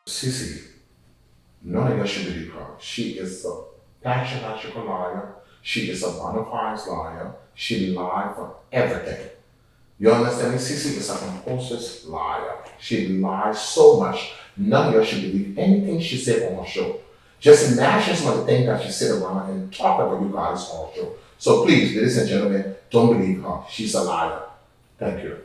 CeCe, none of us should believe her. She is a pathological liar. She is a bona fide liar. She lied for everything. You understand me? CeCe is a compulsive liar. She lies so much. None of us should believe anything she said on her show. Just imagine some of the things that she said around and talk about you guys on her show. So please, ladies and gentlemen, don't believe her. She's a liar. Thank you.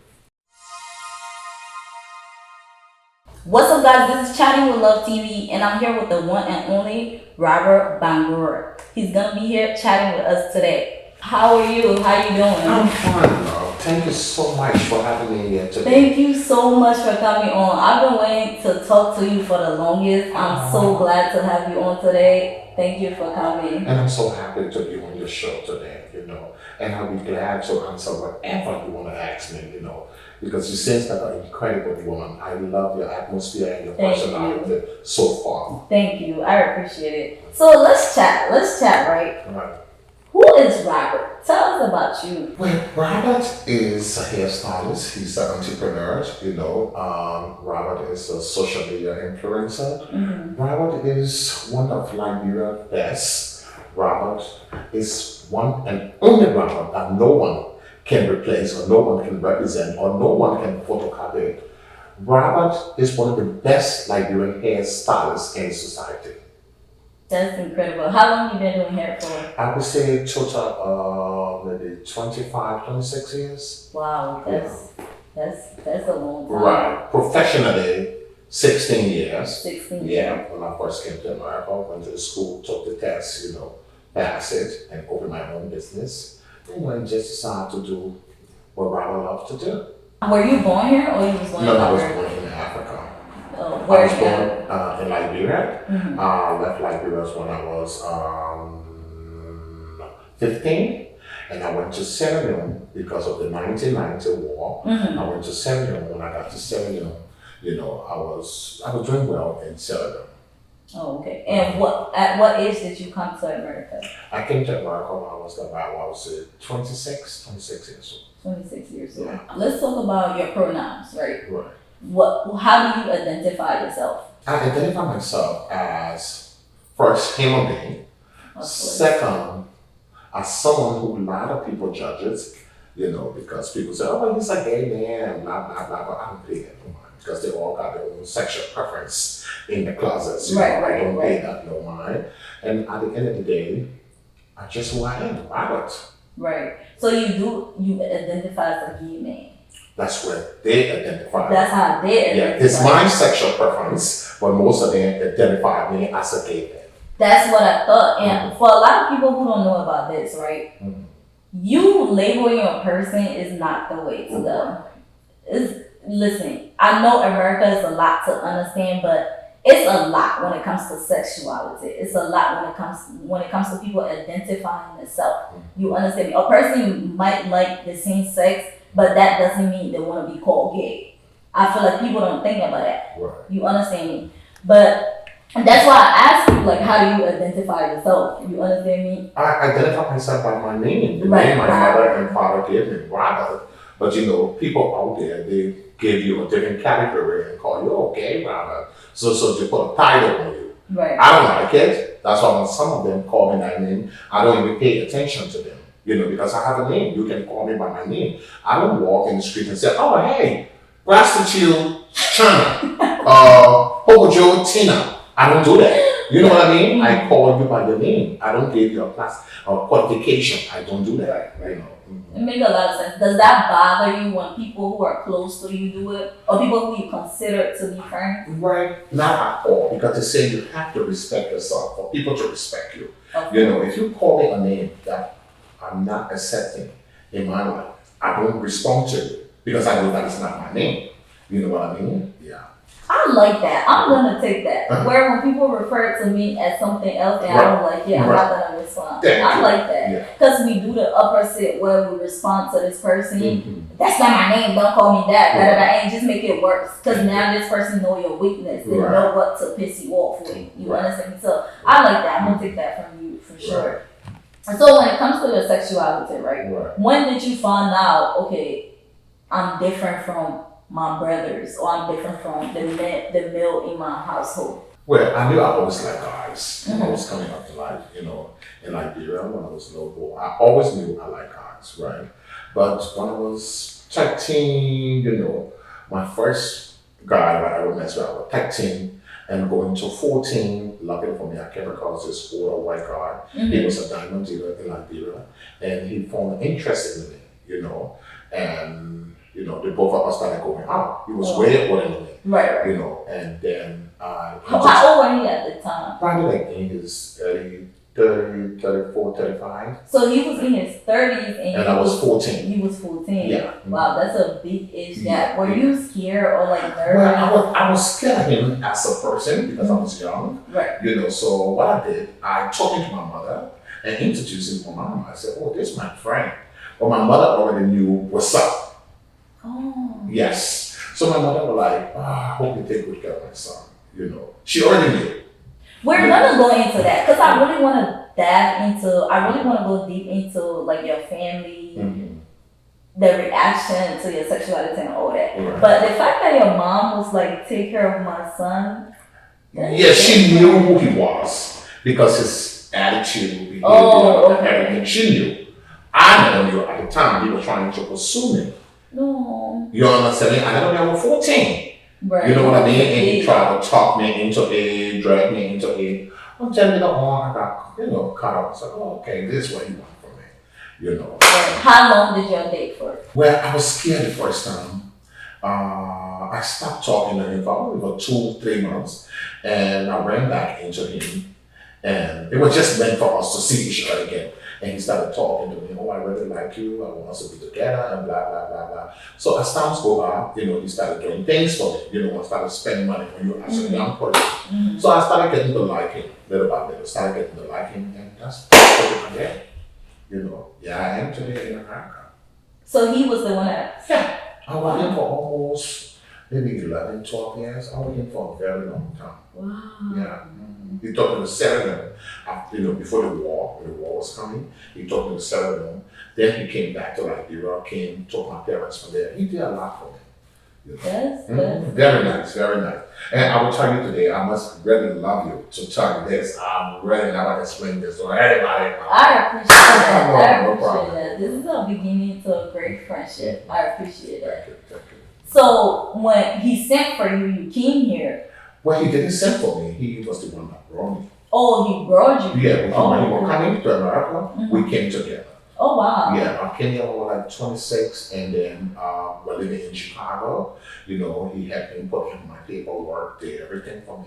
What's up, guys? This is Chatting with Love TV, and I'm here with the one and only Robert Bangura. He's gonna be here chatting with us today. How are you? How you doing? I'm fine, love. Thank you so much for having me here today. Thank you so much for coming on. I've been waiting to talk to you for the longest. I'm so glad to have you on today. Thank you for coming. And I'm so happy to be on your show today, and I'll be glad to answer whatever you want to ask me, because you seem like an incredible woman. I love your atmosphere and your personality so far. Thank you. I appreciate it. So let's chat. Right? Right. Who is Robert? Tell us about you. Well, Robert is a hairstylist. He's an entrepreneur. Robert is a social media influencer. Mm-hmm. Robert is one of Liberia's best. Robert is one and only Robert that no one can replace, or no one can represent, or no one can photocopy. Robert is one of the best Liberian hairstylists in society. That's incredible. How long have you been doing hair for? I would say total maybe 25, 26 years. Wow, that's a long time. Right. Professionally, 16 years. 16 years. Yeah, when I first came to America, went to the school, took the test, passed it, and opened my own business. And just decided to do what Robert loves to do. Were you born here, or you was born No, in I was Liberia? born in Africa. Oh, I where was in born Africa? in Liberia. Mm-hmm. Left Liberia when I was 15, and I went to Sierra Leone because of the 1990 war. Mm-hmm. I went to Sierra Leone. When I got to Sierra Leone, I was doing well in Sierra Leone. Oh, okay. And at what age did you come to America? I came to America when I was 26 years old. 26 years old. Yeah. Let's talk about your pronouns, right? Right. How do you identify yourself? I identify myself as first human being, second as someone who a lot of people judges, because people say, oh, he's a gay man, blah, blah, blah, but I don't pay that no mind because they all got their own sexual preference in the closets. I don't pay that no mind. And at the end of the day, I just who I am, Robert. Right. So you identify as a gay man. That's where they identify. That's how they identify. Yeah, it's my sexual preference, but most of them identify me as a gay man. That's what I thought. And for a lot of people who don't know about this, right? Mm-hmm. You labeling a person is not the way to go. Listen, I know America is a lot to understand, but it's a lot when it comes to sexuality. It's a lot when it comes to people identifying themselves. You understand me? A person might like the same sex, but that doesn't mean they want to be called gay. I feel like people don't think about that. Right. You understand me? But that's why I asked you, how do you identify yourself? You understand me? I identify myself by my name. The name my mother and father gave me, Robert. But people out there, they give you a different category and call you, okay, Robert. So they put a title on you. Right. I don't like it. That's why when some of them call me that name, I don't even pay attention to them. Because I have a name. You can call me by my name. I don't walk in the street and say, oh, hey, prostitute China, Poco Joe Tina. I don't do that. You know what I mean? I call you by your name. I don't give you a class or qualification. I don't do that. It makes a lot of sense. Does that bother you when people who are close to you do it, or people who you consider to be friends? Right. Not at all. Because they say you have to respect yourself for people to respect you. Okay. If you call me a name that I'm not accepting in my life, I don't respond to it because I know that it's not my name. You know what I mean? Yeah. I like that. I'm gonna take that. Where when people refer to me as something else, and I'm like, I'm not gonna respond. I like that because we do the opposite where we respond to this person. Mm-hmm. That's not my name. Don't call me that. And just make it worse because now this person know your weakness. They know what to piss you off with. You understand? So I like that. I'm gonna take that from you for sure. And so when it comes to your sexuality, right? When did you find out? Okay, I'm different from my brothers, or I'm different from the male in my household? Well, I knew I always liked guys when I was coming up to life, in Liberia when I was a little boy. I always knew I liked guys, right? But when I was 13, my first guy that I would mess with, I was 13 and going to 14, luckily for me, I came across this older white guy. He was a diamond dealer in Liberia and he found interest in me, and the both of us started going out. He was way older than me. Right. And then how old were you at the time? probably like in his early 30, 34, 35. So he was in his 30s And I was 14. You was 14. Yeah. Wow, that's a big age gap. Yeah. Were you scared or like nervous? Well, I was scared of him as a person because I was young. Right. So what I did, I talked to my mother and introduced him to my mom. I said, oh, this is my friend. But my mother already knew what's up. Oh. Yes. So my mother was like, I hope you take good care of my son. She already knew. We're gonna go into that because I really want to I really want to go deep into like your family, the reaction to your sexuality and all that. Right. But the fact that your mom was like, take care of my son. Yeah, she knew who he was because his attitude, behavior, everything. She knew. I never knew at the time he was trying to pursue me. No. You understand me? I never knew I was 14. Right. You know what I mean? And he tried to talk me into it, drag me into it. I'm telling you, I got, caught up. I said, oh, okay, this is what you want from me. Right. How long did y'all date for? Well, I was scared the first time. I stopped talking to him for only about 2-3 months. And I ran back into him. And it was just meant for us to see each other again. And he started talking to me, oh, I really like you, I want us to be together, and blah, blah, blah, blah. So as times go by, he started doing things for me, I started spending money when you're as a young person. So I started getting to like him, little by little, and that's what I did. Yeah, I am today in America. So he was the one that... Yeah, I was in for almost maybe 11, 12 years. I was in for a very long time. Wow. Yeah. He took me to Serenum, before the war, when the war was coming. He took me to Serenum. Then he came back to Liberia, took my parents from there. He did a lot for me. Yes. Very nice, very nice. And I will tell you today, I must really love you to tell you this. I'm really never explain this to anybody. I appreciate that. No problem. This is a beginning to a great friendship. I appreciate that. Thank you. So when he sent for you, you came here. Well, he didn't send for me. He was the one that brought me. Oh, he brought you? Yeah, when he was coming to America, we came together. Oh, wow. Yeah, I came here when I was like 26, and then we're living in Chicago. He helped me put in my paperwork, did everything for me,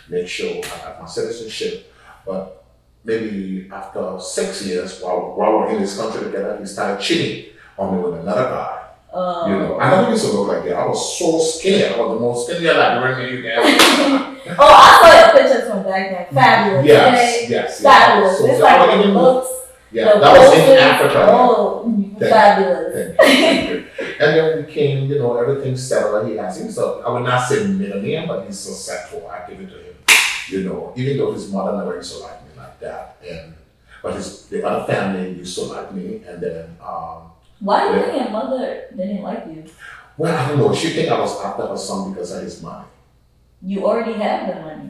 make sure I got my citizenship. But maybe after 6 years, while we're in this country together, he started cheating on me with another guy. I never used to look like that. I was so scared. I was the most skinny Liberian you can. Oh, I saw your pictures from back then. Fabulous. Yes. Fabulous. It's like the looks. Yeah, that was in Africa. Oh, fabulous. Thank you. And then we came, everything settled. He has him. So I would not say millionaire, but he's so settled. I give it to him. Even though his mother never used to like me like that. But the other family used to like me. And then why do you think your mother didn't like you? Well, I don't know. She think I was after her son because of his money. You already have the money.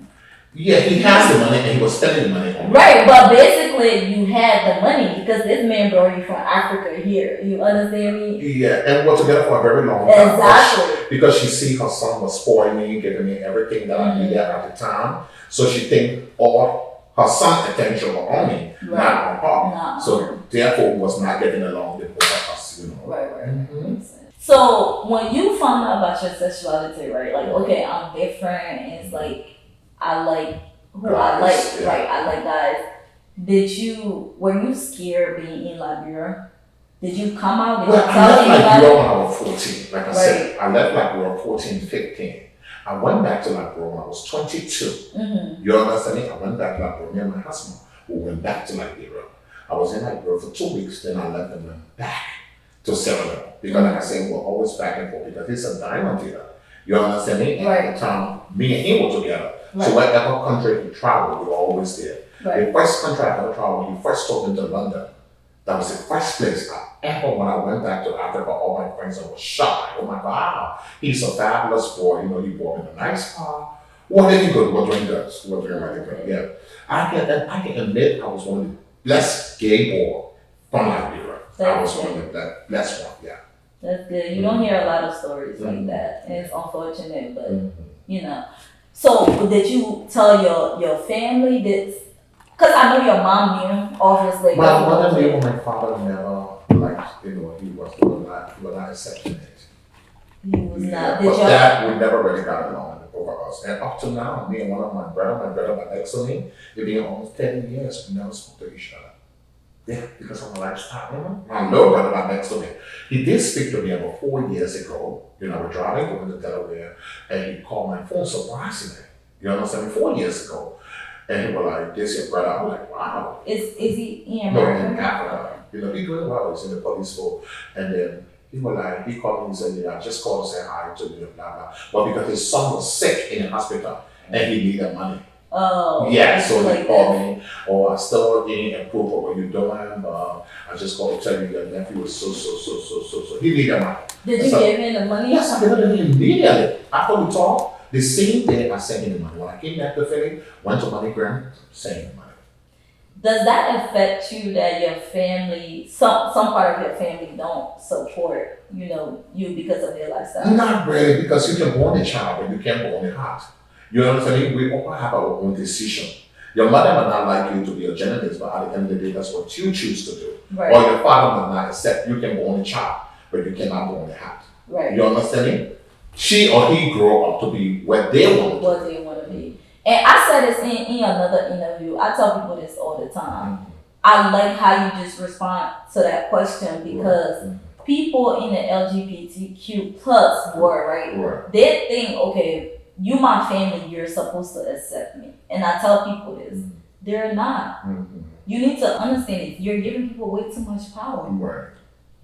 Yeah, he has the money and he was spending the money on me. Right, but basically you had the money because this man brought you from Africa here. You understand me? Yeah, and we're together for a very long time. Exactly. Because she see her son was spoiling me, giving me everything that I needed at the time. So she think all her son's attention were on me, not on her. So therefore we was not getting along with both of us, Right. So when you found out about your sexuality, right? Like, okay, I'm different, and it's like I like who I like, right? I like guys. Were you scared being in Liberia? Did you come out? Well, I left Liberia when I was 14. Like I said, I left Liberia 14, 15. I went back to Liberia when I was 22. You understand me? I went back to Liberia, me and my husband. We went back to Liberia. I was in Liberia for 2 weeks, then I left and went back to Senegal. Because like I said, we're always back and forth because he's a diamond dealer. You understand me? And at the time, me and him were together. So whatever country he traveled, we were always there. The first country I ever traveled, he first took me to London. That was the first place I ever when I went back to Africa, all my friends were shocked. Oh my God, he's a fabulous boy. You know, he bought me a nice car. What did he good? What doing good? What doing really good? Yeah. I can admit I was one of the blessed gay boy from Liberia. I was one of the blessed one, yeah. That's good. You don't hear a lot of stories like that, and it's unfortunate, but Mhm. you know. So did you tell your family this? Because I know your mom knew, obviously. My mother knew, my father never, like, you know, he was not accepting it. He was not. But Did y'all? that, we never really got along over us. And up to now, me and one of my brother by next to me, it's been almost 10 years, we never spoke to each other. Yeah, because of my lifestyle. My little brother right next to me. He did speak to me about 4 years ago. You know, we're driving going to Delaware, and he called my phone surprisingly. You understand? 4 years ago. And he was like, this your brother. I was like, wow. Is he in No, America? in Africa. You know, he's doing well. He's in the police force. And then he was like, he called me and said, yeah, I just called to say hi to you, blah, blah. But because his son was sick in the hospital and he needed money. Oh. Yeah, so like he called me, oh, I still in approve of what you're doing. I just called to tell you your nephew was so. He needed money. Did you give him the money? Yes, I gave him immediately. After we talked, the same day I sent him the money. When I came back to Philly, went to MoneyGram, sent him the money. Does that affect you that your family, some part of your family don't support, you because of your lifestyle? Not really, because you can born a child, but you can't born a heart. You know what I'm saying? We all have our own decision. Your mother might not like you to be a journalist, but at the end of the day, that's what you choose to do. Right. Or your father might not accept you can born a child, but you cannot born a heart. Right. You understand me? She or he grow up to be what they want. What they want to be. And I said this in another interview. I tell people this all the time. Mm-hmm. I like how you just respond to that question because people in the LGBTQ plus world, right? They think, okay, you my family, you're supposed to accept me. And I tell people this. Mm-hmm. They're not. Mm-hmm. You need to understand it. You're giving people way too much power. Right.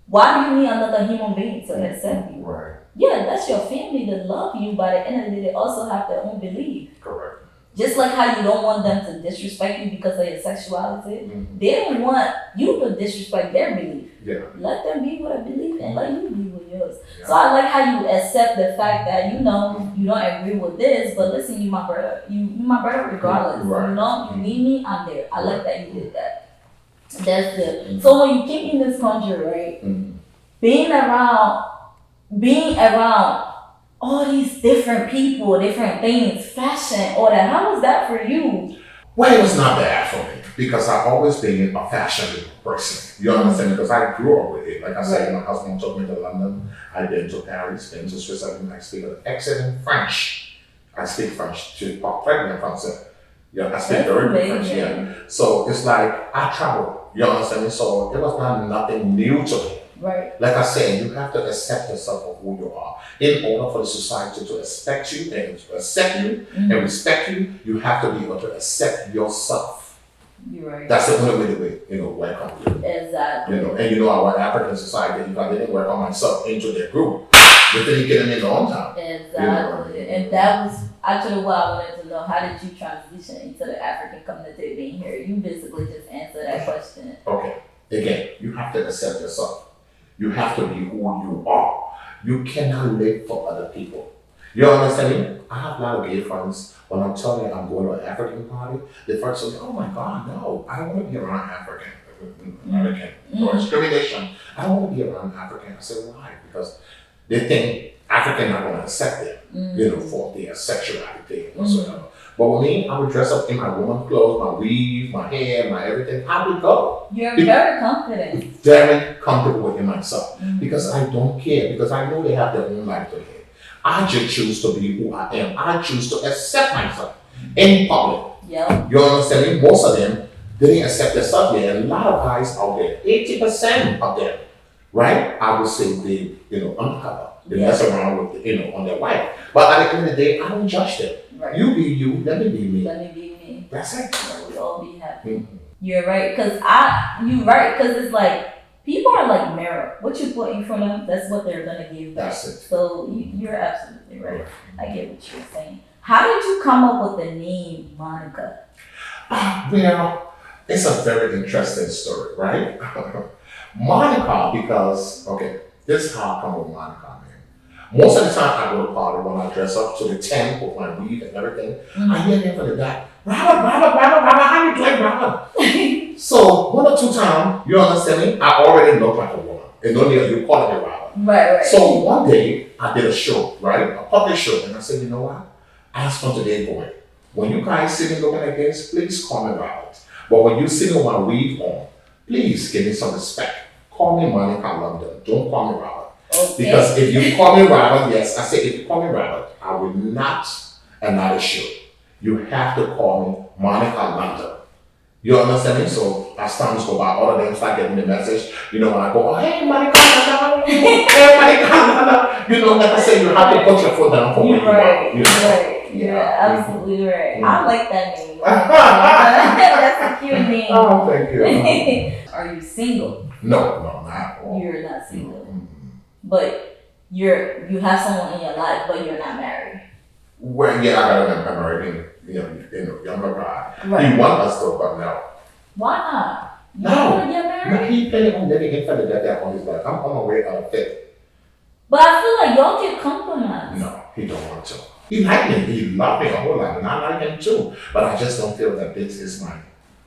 Why do you need another human being to accept you? Right. Yeah, that's your family that love you, but at the end of the day, they also have their own belief. Correct. Just like how you don't want them to disrespect you because of your sexuality, they don't want you to disrespect their belief. Yeah. Let them be what they believe and let you be with yours. Yeah. So I like how you accept the fact that you don't agree with this, but listen, you my brother. You my brother regardless. Right. You need me, I'm there. I like that you did that. That's good. So when you came in this country, right, being around all these different people, different things, fashion, all that. How was that for you? Well, it was not bad for me because I've always been a fashion person. You understand? Because I grew up with it. Like I said, my husband took me to London. I've been to Paris, been to Switzerland. I speak excellent French. I speak French. Je parle très bien français. Yeah, I speak very good French. Yeah. So it's like I travel. You understand me? So it was not nothing new to me. Right. Like I said, you have to accept yourself for who you are. In order for the society to expect you and to accept you and respect you, you have to be able to accept yourself. You're right. That's the only way, welcome you. Exactly. And our African society, if I didn't welcome myself into their group, they didn't get me in a long time. Exactly. And that was actually what I wanted to know. How did you transition into the African community being here? You basically just answered that question. Okay. Again, you have to accept yourself. You have to be who you are. You cannot live for other people. You understand me? I have a lot of gay friends. When I'm telling you I'm going to an African party, the first say, oh my God, no, I don't want to be around American or discrimination. I don't want to be around African. I said, why? Because they think African are going to accept them, for their sexuality and whatsoever. But with me, I would dress up in my woman clothes, my weave, my hair, my everything. I would go. You're very confident. Very comfortable within myself. Because I don't care. Because I know they have their own life to live. I just choose to be who I am. I choose to accept myself in public. Yeah. You understand me? Most of them didn't accept themselves yet. A lot of guys out there, 80% of them, right? I would say they, uncover. They mess around with, on their wife. But at the end of the day, I don't judge them. Right. You be you, let me be me. Let me be me. That's it. We all be happy. You're right, because it's like, people are like mirror. What you put in front of them, that's what they're gonna give back. That's it. So you're absolutely right. I get what you're saying. How did you come up with the name Monica? Well, it's a very interesting story, right? Monica, because, okay, this is how I come with Monica, man. Most of the time I go to party when I dress up to the 10 with my weave and everything, I hear him from the back, Robert, how you doing, Robert? So, one or two times, you understand me? I already look like a woman. And no need you calling me Robert. Right. So, one day, I did a show, right? A public show. And I said, you know what? I just want today going. When you guys see me looking like this, please call me Robert. But when you see me with my weave on, please give me some respect. Call me Monica London. Don't call me Robert. Okay. Because if you call me Robert, yes, I say if you call me Robert, I will not another show. You have to call me Monica London. You understand me? So as times go by, all of them start getting the message. You know, when I go, oh, hey, Monica London, hey, Monica London. You know, like I said, you have to put your foot down for what you want. You know? Right. You're absolutely right. I like that name. That's a cute name. Oh, thank you. Are you single? No, not at all. You're not single. But you have someone in your life, but you're not married. Well, yeah, I got an American, younger guy. Right. He wants us to, but no. Why not? You No. want to get No, married? he planning on living in front of that on his life. I'm on my way out of it. But I feel like y'all can compromise. No, he don't want to. He like me. He love me a whole lot, and I like him too. But I just don't feel that this is my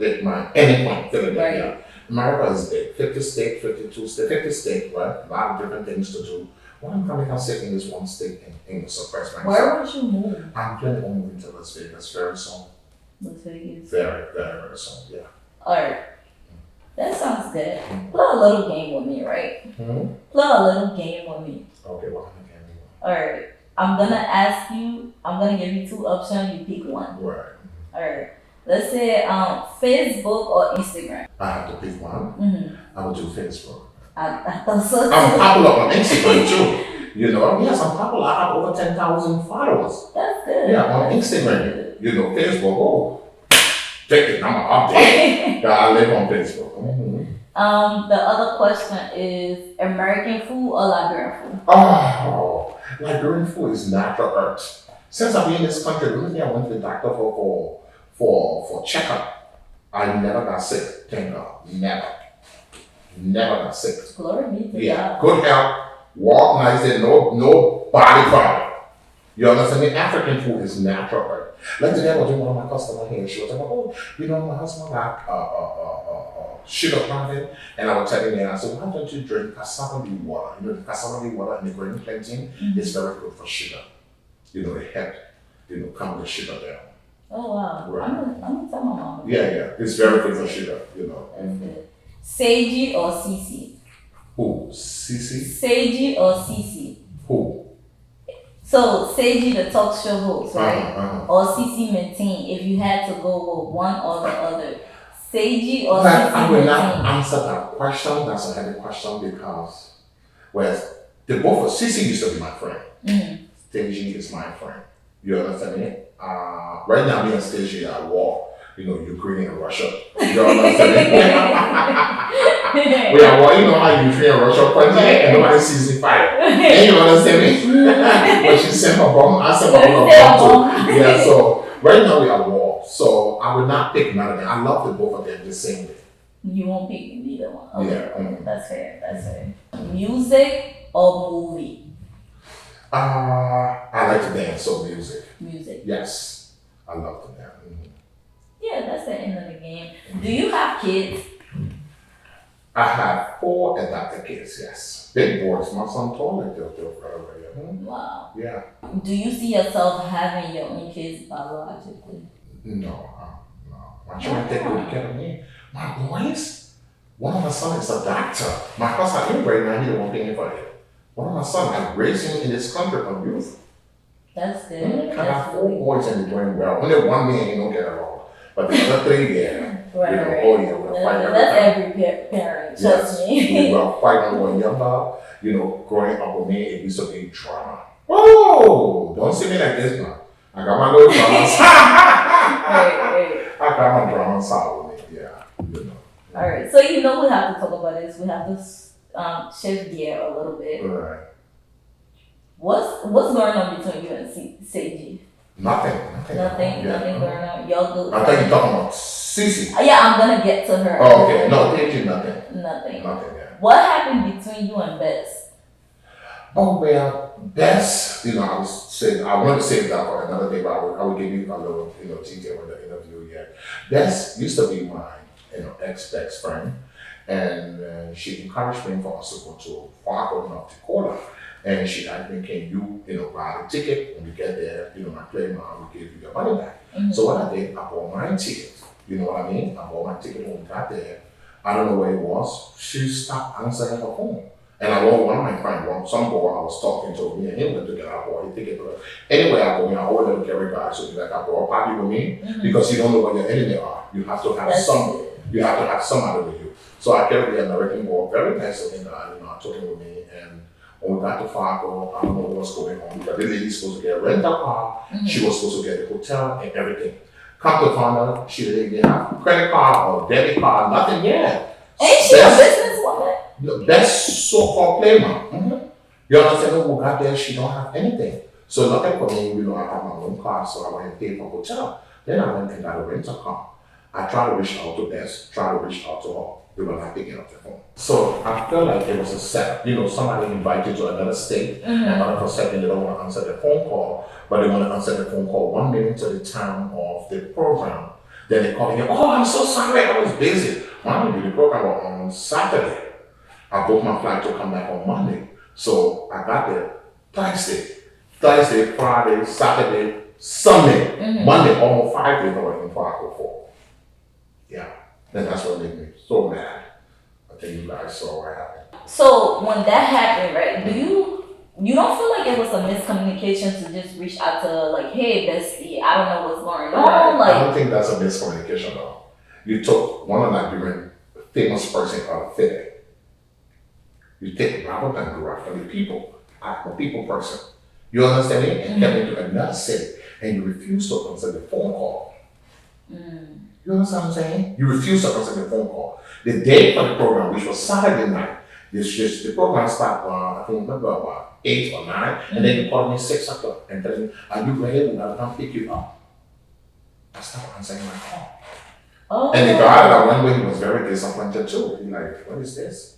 any point feeling that Right. yeah. America is big. 50 state, 52 state, 50 state, right? A lot of different things to do. Why am I coming out sitting in this one state and suppress myself? Where would you move? I'm planning on moving to Las Vegas very soon. Las Vegas. Very, very, very soon, yeah. Alright. That sounds good. Play a little game with me, right? Hmm? Play a little game with me. Okay, well, I can't do Alright. I'm gonna give you two options, you pick one. Right. Alright. Let's say Facebook or Instagram. I have to pick one. Mm-hmm. I would do Facebook. I thought so too. I'm popular on Instagram too. You know, yes, I'm popular. I have over 10,000 followers. That's good. Yeah, on Instagram. You know, Facebook. Oh, take it. I'm an update. Yeah, I live on Facebook. Mm-hmm. The other question is American food or Liberian food? Oh, Liberian food is natural earth. Since I've been in this country, recently I went to the doctor for checkup. I never got sick. Thank God. Never got sick. Glory be to Yeah, God. good health, walk nicely, no body problem. You understand me? African food is natural earth. Like today I was doing one of my customers here, she was like, oh, you know, my husband got sugar planting, and I was telling her, I said, why don't you drink cassava bean water? You know, the cassava bean water and the green plantain is very good for sugar. You know, it help, calm the sugar down. Oh wow. Right. I'm gonna tell my mom. Yeah, it's very good for sugar, you know. That's good. CeCe or CeCe? Who? CeCe? CeCe or CeCe? Who? So CeCe the talk show host, right? Or CeCe Maintain, if you had to go with one or the other. CeCe or But CeCe I will not Maintain? answer that question. That's a heavy question because, well, the both of CeCe used to be my friend. Mm-hmm. Stagey is my friend. You understand me? Right now, me and Stagey are at war. You know, Ukraine and Russia. You understand me? We are war. You know how Ukraine and Russia fight, and nobody sees the fire. And you understand me? When she sent her bomb, I sent my bomb too. Yeah, so right now we are at war. So I would not pick none of them. I love the both of them the same way. You won't pick neither one. Okay. Yeah. That's fair. Music or movie? I like to dance, so music. Music. Yes, I love to dance. Yeah, that's the end of the game. Do you have kids? I have 4 adopted kids, yes. Big boys. My son told me they're forever. Wow. Yeah. Do you see yourself having your own kids biologically? No. My children take good care of me. My boys? One of my sons is a doctor. My husband, right now, he don't want to pay for it. One of my sons, I raised him in this country from youth. That's good. I got 4 boys and they're doing well. Only one man, he don't get along. But the other 3, yeah. Right. Oh, yeah, we're fighting. That's every parent, trust me. We were fighting when we were younger. Growing up with me, it used to be drama. Oh, don't see me like this now. I got my little dramas. Right. I got my dramas out with me, yeah. Alright, so we have to talk about this. We have to shift gear a little bit. Right. What's going on between you and CeCe? Nothing Nothing going on. Y'all do. I think you're talking about CeCe. Yeah, I'm gonna get to her. Oh, okay. No, thank you, nothing. Nothing. Yeah. What happened between you and Bess? Oh well, that's I was saying I wanted to save that for another day, but I will give you a little detail in the interview. Yeah, that's used to be my ex best friend, and she encouraged me for us to go to Fargo, North Dakota, and she asked me, "Can you buy a ticket when you get there? My plane, I will give you your money back." So what I did, I bought my ticket. You know what I mean? I bought my ticket when we got there. I don't know where it was. She stopped answering her phone. And I know one of my friends, some boy I was talking to, me and him went together, I bought a ticket. But anyway, I always let him carry guys, so like I brought a party with me because you don't know what your enemy are. You have to have somebody with you. So I carried the American boy, very nice looking guy, I took him with me. And when we got to Fargo, I don't know what was going on. But the lady's supposed to get a rental car. She was supposed to get a hotel and everything. Come to find out, she didn't even have a credit card or debit card, nothing yet. Ain't she a businesswoman? No, that's so-called playmate. You understand? When we got there, she don't have anything. So luckily for me, I have my own car, so I went and paid for hotel. Then I went and got a rental car. I tried to reach out to Bess, tried to reach out to her. They were not picking up the phone. So I felt like it was a setup. Somebody invited you to another state, and all of a sudden they don't want to answer the phone call, but they want to answer the phone call 1 minute to the time of the program. Then they call you, "Oh, I'm so sorry, I was busy." Mind you, the program was on Saturday. I booked my flight to come back on Monday. So I got there Thursday, Friday, Saturday, Sunday, Monday, almost 5 days I was in Fargo for. Yeah. And that's what made me so mad. I think you guys saw what happened. So when that happened, right, you don't feel like it was a miscommunication to just reach out to her, like, "Hey, bestie, I don't know what's going on." I don't think that's a miscommunication though. You took one of Nigerian famous person out of Fede. You take Robert and go after the people. I'm a people person. You understand me? And come into another city and you refuse to answer the phone call. You understand what I'm saying? You refuse to answer the phone call. The day for the program, which was Saturday night, the program started, I think, remember about 8 or 9, and then you called me 6 o'clock and tell me, "Are you ready? I'll come pick you up." I started answering my call. Oh. And the guy that I went with, he was very disappointed too. He's like, "What is this?"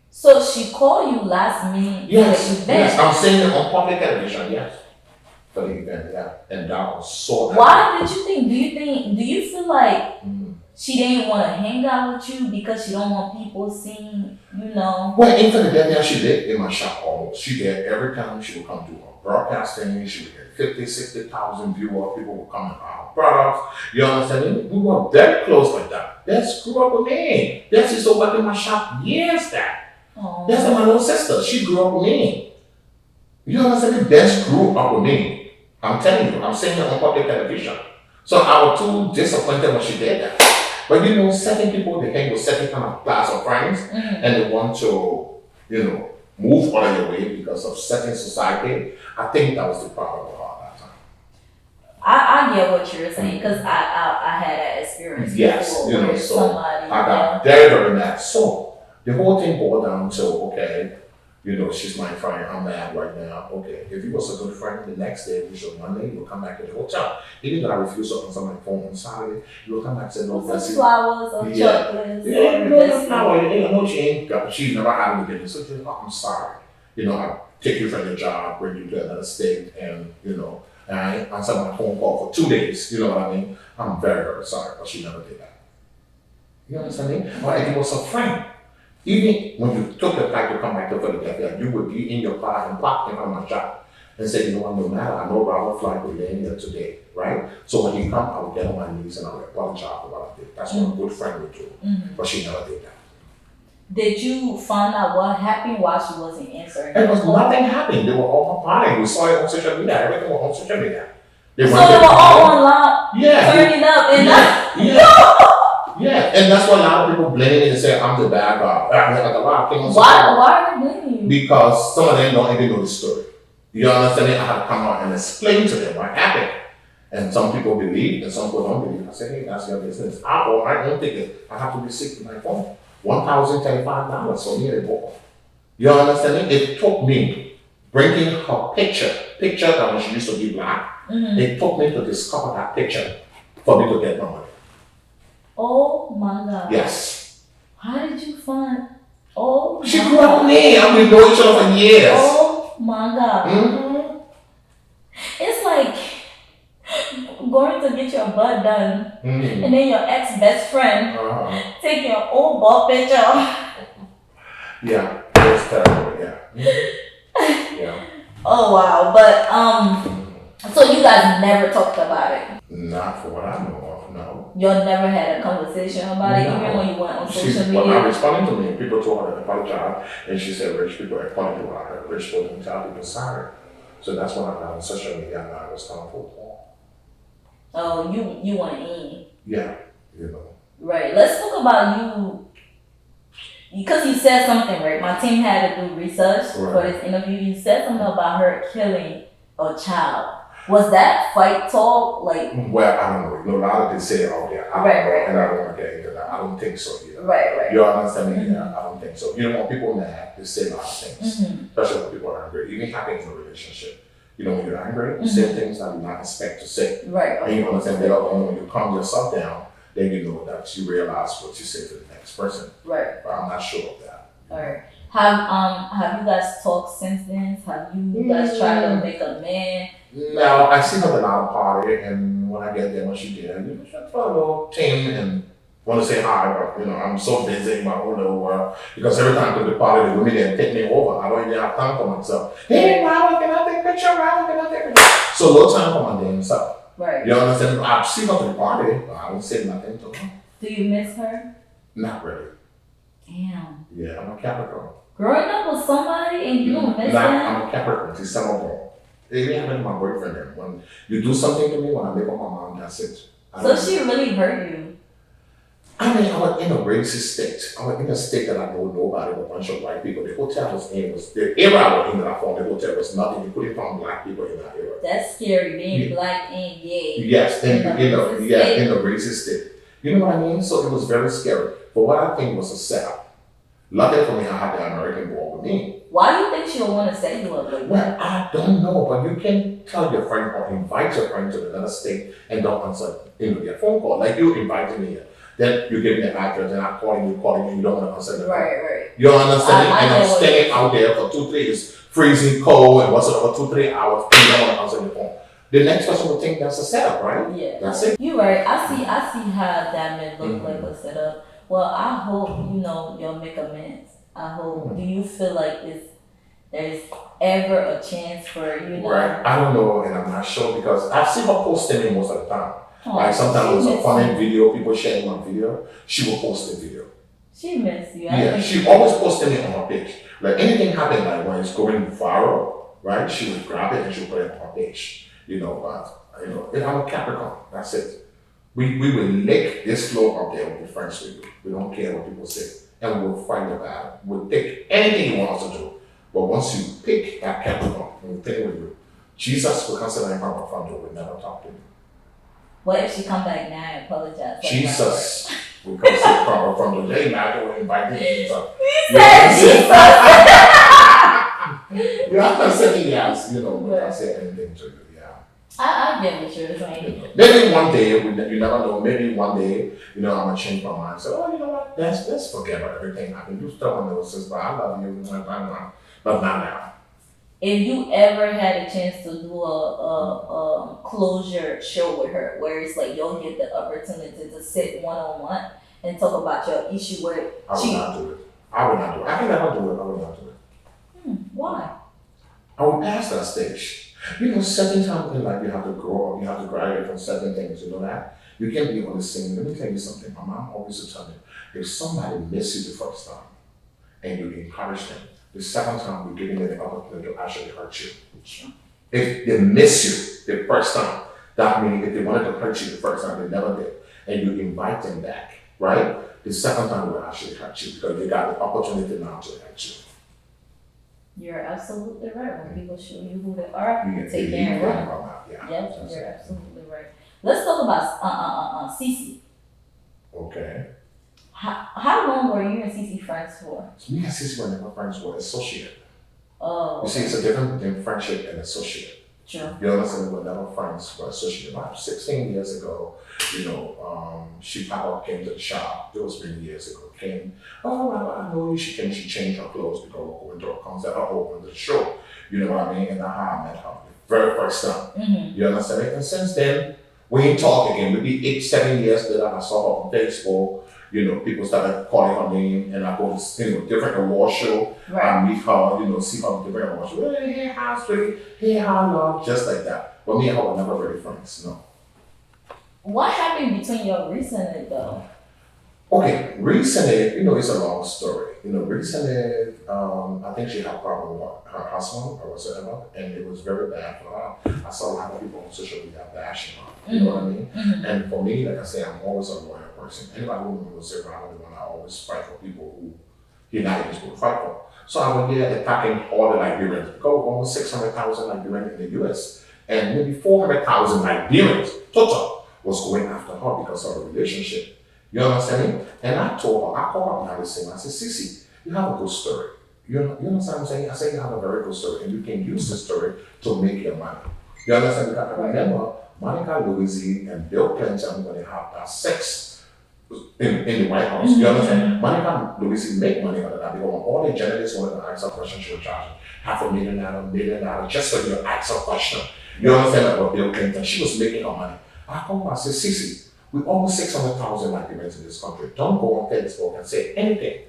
So she called you last minute for the event? Yes, I'm saying it on public television, yes. For the event, yeah. And that was so happy. Why did you think, do you feel like she didn't want to hang out with you because she don't want people seeing, Well, in Philadelphia, she did in my shop almost. She did every time she would come do her broadcasting, she would get 50, 60,000 viewers, people would come and buy her products. You understand? We were very close like that. That's grew up with me. That's used to work in my shop years back. That's my little sister. She grew up with me. You understand? Bess grew up with me. I'm telling you, I'm saying it on public television. So I was too disappointed when she did that. But certain people, they hang with certain kind of class of friends, and they want to, move out of your way because of certain society. I think that was the problem about that time. I get what you're saying because I had that experience. Yes, before so somebody, I got very, very mad. So the whole thing boiled down to, okay, she's my friend, I'm mad right now. Okay, if you was a good friend, the next day, which was Monday, you'll come back to the hotel. Even though I refused to answer my phone on Saturday, you'll come back and say, "No, some flowers or chocolates. She's never had anything. So she's, "Oh, I'm sorry. I take you from your job, bring you to another state, and, and I answer my phone call for 2 days. You know what I mean? I'm very, very sorry, but she never did that." You understand me? Or if it was a friend, even when you took the flight to come back to Philadelphia, you would be in your car and park in front of my shop and say, "No matter, I know Robert flight will land here today," right? So when he come, I would get on my knees and I would apologize for what I did. That's what a good friend would do. But she never did that. Did you find out what happened while she wasn't answering? It was nothing happening. They were all partying. We saw it on social media. Everything was on social media. So they were all online, turning up and Yeah, and that's why a lot of people blame me and say I'm the bad guy. Why are they blaming you? Because some of them don't even know the story. You understand it? I have to come out and explain to them what happened. And some people believe and some people don't believe. I say, "Hey, that's your business. I bought my own ticket. I have to be sick with my phone. $1,035 for me to go." You understand it? It took me bringing her picture that when she used to be black. It took me to discover that picture for me to get my money. Oh my God. Yes. How did you find? Oh, She my grew up with God. me. I've been knowing each other for years. Oh my God. Mm-hmm. It's like going to get your butt done, Mm-hmm. and then your ex best friend take your old butt picture. Yeah, it was terrible. Yeah. Mm-hmm. Yeah. Oh wow. But so you guys never talked about it. Not for what I know of, no. Y'all never had a conversation about it, even when you went on social She, well, not media. responding to me. People told her to apologize, and she said rich people are according to what I heard. Rich people don't tell people sorry. So that's when I got on social media and I was telling people. Oh, you want to in. Yeah, you know. Right. Let's talk about you. Because you said something, right? My team had to do research for this interview. You said something about her killing a child. Was that fight talk? Like, well, I don't know. You know, a lot of people say, oh yeah, I don't know, and I don't want to get into that. I don't think so either. Right. You understand me? Yeah, I don't think so. You know, when people mad, they say a lot of things, especially when people are angry. Even happens in a relationship. You know, when you're angry, you say things that you not expect to say. Right. And you understand that when you calm yourself down, then you know that you realize what you say to the next person. Right. But I'm not sure of that. All right. Have you guys talked since then? Have you guys tried to make a man? No, I see her at another party, and when I get there, when she did, you know, she'll throw a little team and want to say hi, but you know, I'm so busy in my own little world because every time I go to the party, the women there take me over. I don't even have time for myself. Hey, Robert, can I take a picture? Robert, can I take a picture? So no time for my damn self. Right. You understand? I've seen her to the party, but I don't say nothing to her. Do you miss her? Not really. Damn. Yeah, I'm a Capricorn. Growing up with somebody and you don't miss them? I'm a Capricorn. She's summer. It ain't happened to my boyfriend then. When you do something to me, when I make up my mind, that's it. So she really hurt you? I mean, I was in a racist state. I was in a state that I know nobody, a bunch of white people. The hotel I was in was, the era I was in that I found the hotel was nothing. You couldn't find black people in that era. That's scary, being black and gay. Yes, in the racist state. You know what I mean? So it was very scary. But what I think was a setup. Luckily for me, I had the American war with me. Why do you think she'll want to set you up like that? Well, I don't know, but you can tell your friend or invite your friend to another state and don't answer their phone call. Like you invited me here. Then you give me the address and I'm calling you, you don't want to answer the phone. Right. You understand? I and I'm staying out there for 2-3 days, freezing cold and whatsoever, 2-3 hours, and you don't want to answer the phone. The next person would think that's a setup, right? Yeah. That's it. You're right. I see how that may look like a setup. Well, I hope, you'll make amends. I hope. Do you feel like there's ever a chance for, Right. I don't know, and I'm not sure because I've seen her posting me most of the time. Like sometimes it's a funny video, people sharing my video, she will post the video. She missed you. Yeah, she always posted it on her page. Like anything happened, like when it's going viral, right? She would grab it and she would put it on her page. But I'm a Capricorn. That's it. We will lick this floor up there with the friends with you. We don't care what people say. And we'll fight the battle. We'll take anything you want us to do. But once you pick that Capricorn and we take it with you, Jesus will consider him from front door. We'll never talk to you. What if she come back now and apologize? Jesus will consider from door. They not going to invite me. Jesus. You have to say yes, I say anything to you. I get what you're saying. Maybe one day, you never know, maybe one day, I'm going to change my mind. So, you know what, let's forget about everything happened. You still want to know, sister, I love you, but not now. If you ever had a chance to do a closure show with her, where it's like you'll get the opportunity to sit one-on-one and talk about your issue where I would not do it. I can never do it. I would not do it. Why? I would pass that stage. Certain times in life you have to grow up, you have to graduate from certain things, you know that? You can't be on the same. Let me tell you something. My mom always would tell me, if somebody misses you the first time and you encourage them, the second time you're giving them the opportunity to actually hurt you. If they miss you the first time, that means if they wanted to hurt you the first time, they never did, and you invite them back, right? The second time they will actually hurt you because they got the opportunity now to hurt you. You're absolutely right. When people show you who they are, take care of them. Yes, you're absolutely right. Let's talk about CeCe. Okay. How long were you and CeCe friends for? Me and CeCe were never friends, were associates. Oh. You see, it's a difference between friendship and associate. True. You understand? We were never friends, but so she about 16 years ago, she popped up, came to the shop. It was many years ago. Came, oh, I know you. She came, she changed her clothes because we're going to a concert or open the show. You know what I mean? And that's how I met her. The very first time. Mm-hmm. You understand? And since then, we ain't talk again. Maybe 8, 7 years later, I saw her on Facebook. People started calling her name, and I go to different award show. Right. I meet her, see her on different award show. Hey, hi, sweetie. Hey, hi, love. Just like that. But me and her were never really friends. No. What happened between you recently, though? Okay, recently, it's a long story. Recently, I think she had a problem with her husband or whatsoever, and it was very bad for her. I saw a lot of people on social media bashing her. You know what I mean? Mm-hmm. And for me, like I say, I'm always a loyal person. Anybody who knows me will say, I'm the one I always fight for people who you're not even supposed to fight for. So I went there attacking all the Nigerians. Because almost 600,000 Nigerians in the US, and maybe 400,000 Nigerians total was going after her because of the relationship. You understand me? And I called her now the same. I said, CeCe, you have a good story. You understand what I'm saying? I said you have a very good story and you can use this story to make your money. You understand? Because I remember Monica Lewinsky and Bill Clinton when they had sex in the White House. You understand? Monica Lewinsky make money out of that because when all the journalists wanted to ask a question, she was charging $500,000, $1 million just for you to ask a question. You understand about Bill Clinton? She was making her money. I called her, I said, CeCe, with almost 600,000 Nigerians in this country, don't go on Facebook and say anything.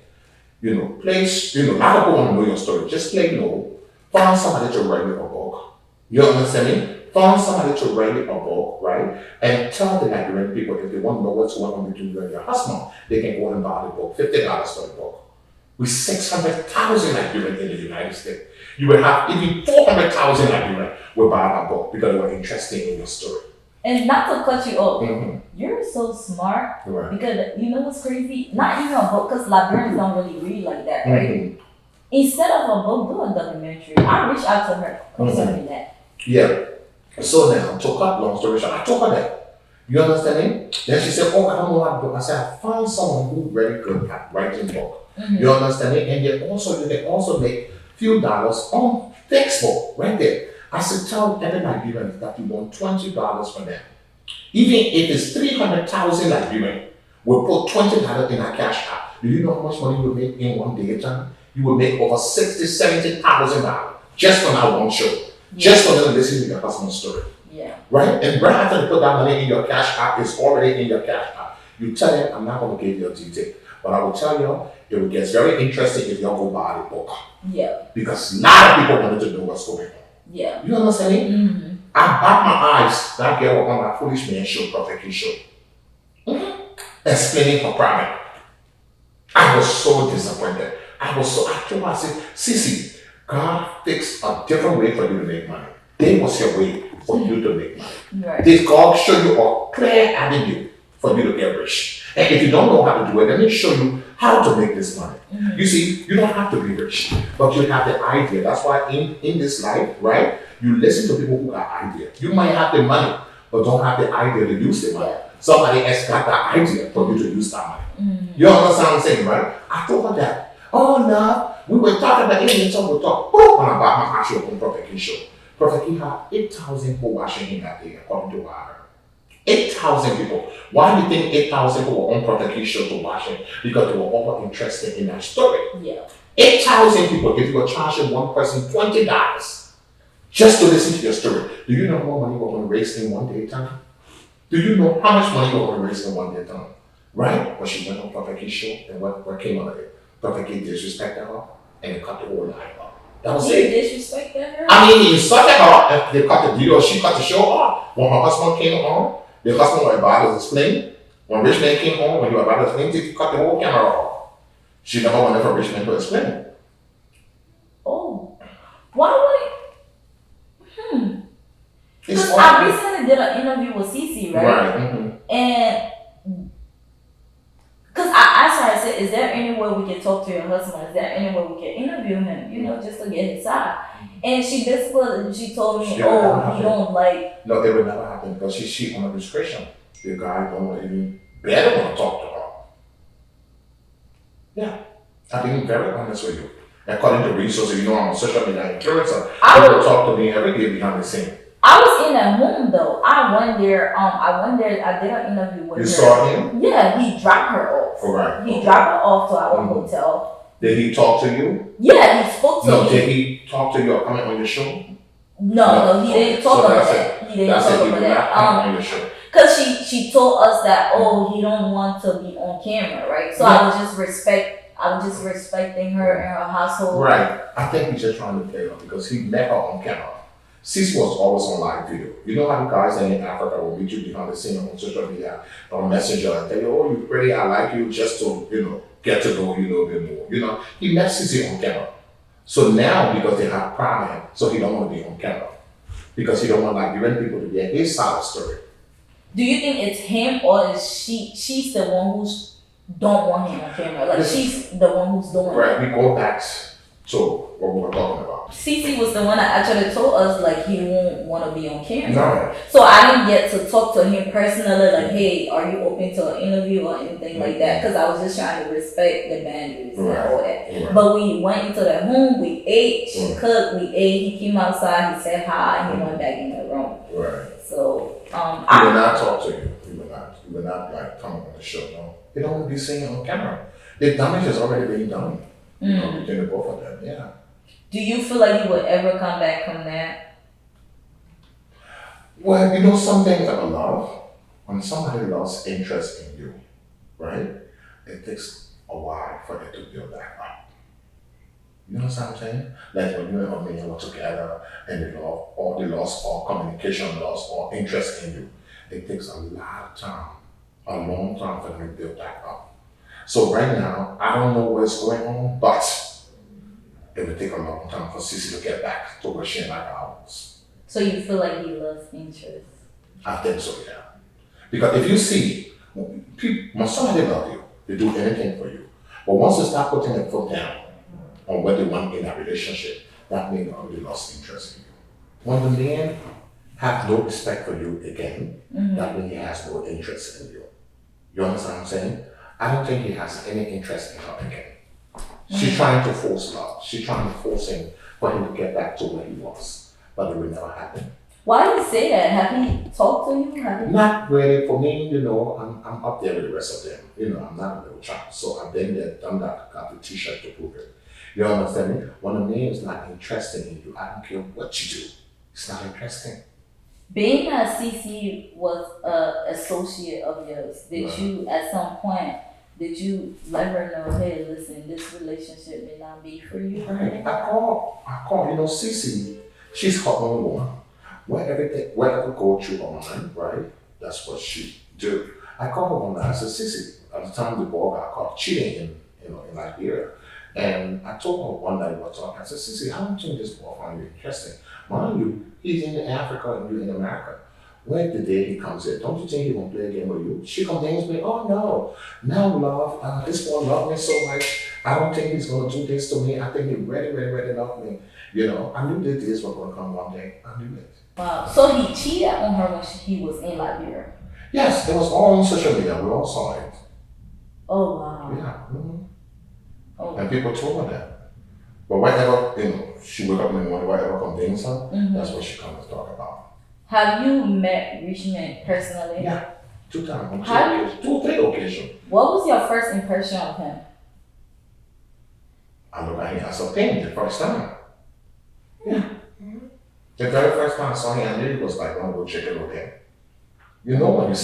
Place, a lot of people want to know your story. Just play low. Find somebody to write you a book. You understand me? Find somebody to write you a book, right? And tell the Nigerian people if they want to know what's going on between you and your husband, they can go and buy the book, $50 for the book. With 600,000 Nigerians in the United States, you will have even 400,000 Nigerians will buy that book because they were interested in your story. And not to cut you off, Mm-hmm. you're so smart Right. because you know what's crazy? Not even a book, because Liberians don't really read like that, right? Mm-hmm. Instead of a book, do a documentary. I reached out to her concerning that. Yeah. So now, to cut long story short, I told her that. You understand me? Then she said, oh, I don't know how to do it. I said, I found someone who's very good at writing book. Mm-hmm. You understand me? And you can also make few dollars on Facebook right there. I said, tell every Nigerian that you want $20 for them. Even if it's 300,000 Nigerians, will put $20 in our cash app. Do you know how much money you will make in one day time? You will make over $60,000-$70,000 just on that one show. Yeah. Just for them to listen to your husband's story. Yeah. Right? And right after you put that money in your cash app, it's already in your cash app. You tell them, I'm not going to give you a detail, but I will tell you, it will get very interesting if you go buy the book. Yeah. Because a lot of people wanted to know what's going on. Yeah. You understand me? Mm-hmm. I bat my eyes that girl on my foolish man show, Prophet show. Mm-hmm. Explaining her problem. I was so disappointed. I told her, I said, CeCe, God fixed a different way for you to make money. There was your way for you to make money. Right. Did God show you a clear avenue for you to get rich? And if you don't know how to do it, let me show you how to make this money. Mm-hmm. You see, you don't have to be rich, but you have the idea. That's why in this life, right, you listen to people who got ideas. You might have the money, but don't have the idea to use the money. Yeah. Somebody else got the idea for you to use that money. Mm-hmm. You understand what I'm saying, right? I told her that. Oh no, we were talking about Indian, so we talk. When I bought my actual Prophet King show. Prophet King had 8,000 people watching him that day, according to what I heard. 8,000 people. Why do you think 8,000 people were on Prophet King's show to watch him? Because they were all interested in that story. Yeah. 8,000 people, if you were charging one person $20 just to listen to your story, do you know how much money we're going to raise in one day time? Do you know how much money we're going to raise in one day time? Right? But she went on Prophet King's show, and what came out of it? Prophet King disrespected her, and they cut the whole line off. That was it. He disrespected her? I mean, he insulted her, and they cut the video, she cut the show off. When her husband came on, the husband was about to explain. When Richmond came on, when he was about to explain, he cut the whole camera off. She never wanted for Richmond to explain. Oh. Why would it? Because It's I recently did an interview with CeCe, right? Right. Mm-hmm. And because I asked her, I said, is there any way we can talk to your husband? Is there any way we can interview him, just to get his side? And she told me, you don't like... No, it would never happen because she's on a discretion. The guy don't even better want to talk to her. Yeah. I'm being very honest with you. According to resources, I'm a social media influencer. People talk to me every day behind the scene. I was in that home though. I did an interview with You her. saw him? Yeah, he dropped her off. Alright. He dropped her off to our Mhm. hotel. Did he talk to you? Yeah, he spoke to No, me. did he talk to you or comment on your show? No, he didn't talk So about that's that. He didn't That's talk it, he about did not that. comment on your show. Cause she told us that he don't want to be on camera, right? So I was just respecting her and her household. Right. I think he's just trying to play her because he met her on camera. CeCe was always on live video. You know how the guys in Africa will meet you behind the scene on social media or messenger and tell you, oh, you're pretty, I like you, just to, get to know you a little bit more. He met CeCe on camera. So now, because they have pride, so he don't want to be on camera. Because he don't want giving people to get his side of the story. Do you think it's him or is she's the one who's don't want him on camera? Like she's the one who's doing Right, it. we go back to what we were talking about. CeCe was the one that actually told us like he won't want to be on camera. No. So I didn't get to talk to him personally like, hey, are you open to an interview or anything like that? Because I was just trying to respect the boundaries and all that. Right. But we went into the home, we ate, she cooked, we ate, he came outside, he said hi, and he went back in the room. Right. So he will not talk to you. He will not come on the show. No. He don't want to be seen on camera. The damage has already been done. Between the both of them, yeah. Do you feel like you would ever come back from that? Well, something about love, when somebody lost interest in you, right? It takes a while for it to build back up. You know what I'm saying? Like when you and Amelia were together and they lost all communication, lost all interest in you. It takes a lot of time, a long time for them to build back up. So right now, I don't know what's going on, but it would take a long time for CeCe to get back to where she and I was. So you feel like he lost interest? I think so, yeah. Because if you see, when somebody loves you, they do anything for you. But once you start putting a foot down on what they want in a relationship, that means they already lost interest in you. When the man have no respect for you again, that means he has no interest in you. You understand what I'm saying? I don't think he has any interest in her again. She's trying to force love. She's trying to force him for him to get back to where he was. But it will never happen. Why do you say that? Have he talked to you? Not really. For me, I'm up there with the rest of them. I'm not a little child. So I've been there, done that, got the t-shirt to prove it. You understand me? When a man is not interested in you, I don't care what you do. It's not interesting. Being that CeCe was an associate of yours, did you at some point let her know, hey, listen, this relationship may not be for you? Right. I call, CeCe, she's her own woman. Whatever go through her mind, right? That's what she do. I call her one night, I said, CeCe, at the time the boy got caught cheating in Liberia. And I told her one night we were talking, I said, CeCe, I don't think this boy find you interesting. Mind you, he's in Africa and you're in America. When the day he comes in, don't you think he won't play a game with you? She complains me, oh no, now love, this boy loves me so much. I don't think he's gonna do this to me. I think he really, really, really loves me. I knew that this was gonna come one day. I knew it. Wow. So he cheated on her when he was in Liberia? Yes, it was all on social media. We all saw it. Oh wow. Yeah. Oh. And people told her that. But whatever, she wake up in the morning, whatever convinces her, that's what she comes to talk about. Have you met Richmond personally? Yeah, 2 times. 2 or 3 occasions. What was your first impression of him? I look at him as a thing the first time. Yeah. The very first time I saw him, I knew he was like one of those chicken with him. When you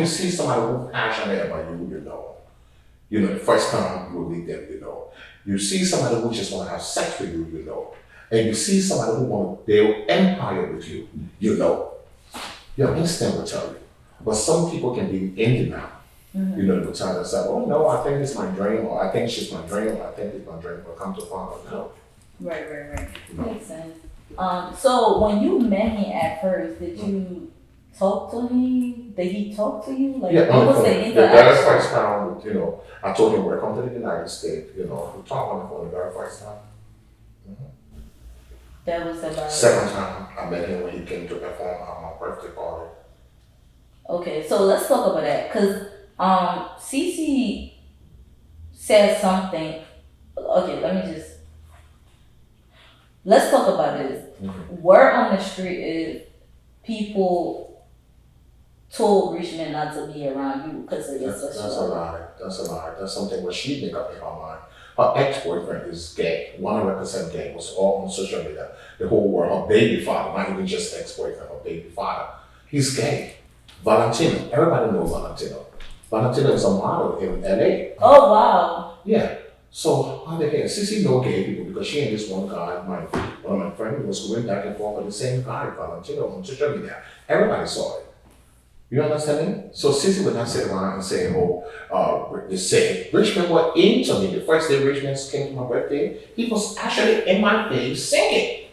see somebody who's passionate about you, the first time you will meet them, You see somebody who just want to have sex with you, And you see somebody who want to build empire with you, Your instinct will tell you. But some people can be in denial. They will tell themselves, oh no, I think it's my dream, or I think she's my dream, or I think it's my dream, but come to find out, no. Right. Makes sense. So when you met him at first, did you talk to him? Did he talk to you? Like, what was the interaction? The very first time, I told him, welcome to the United States, we talked on the phone the very first time. That was about... Second time, I met him when he came to perform at my birthday party. Okay, so let's talk about that, because CeCe said something. Okay, let's talk about this. Word on the street is people told Richmond not to be around you because of your That's a sexuality. lie. That's a lie. That's something what she make up in her mind. Her ex-boyfriend is gay, 100% gay. It was all on social media. The whole world. Her baby father, not even just ex-boyfriend, her baby father. He's gay. Valentino. Everybody knows Valentino. Valentino is a model in LA. Oh wow. Yeah. So how they gay? CeCe know gay people because she and this one guy, one of my friends, was going back and forth with the same guy, Valentino, on social media. Everybody saw it. You understand me? So CeCe would not sit around and say, they say, Richmond were into me. The first day Richmond came to my birthday, he was actually in my face singing.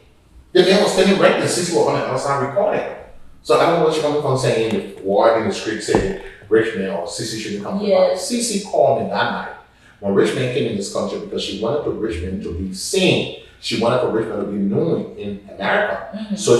The man was standing right there. CeCe was on the other side recording. So I don't know what you're coming from saying the word in the street saying Richmond or CeCe shouldn't come to the party. CeCe called me that night when Richmond came in this country because she wanted for Richmond to be seen. She wanted for Richmond to be known in America. Mm-hmm. So,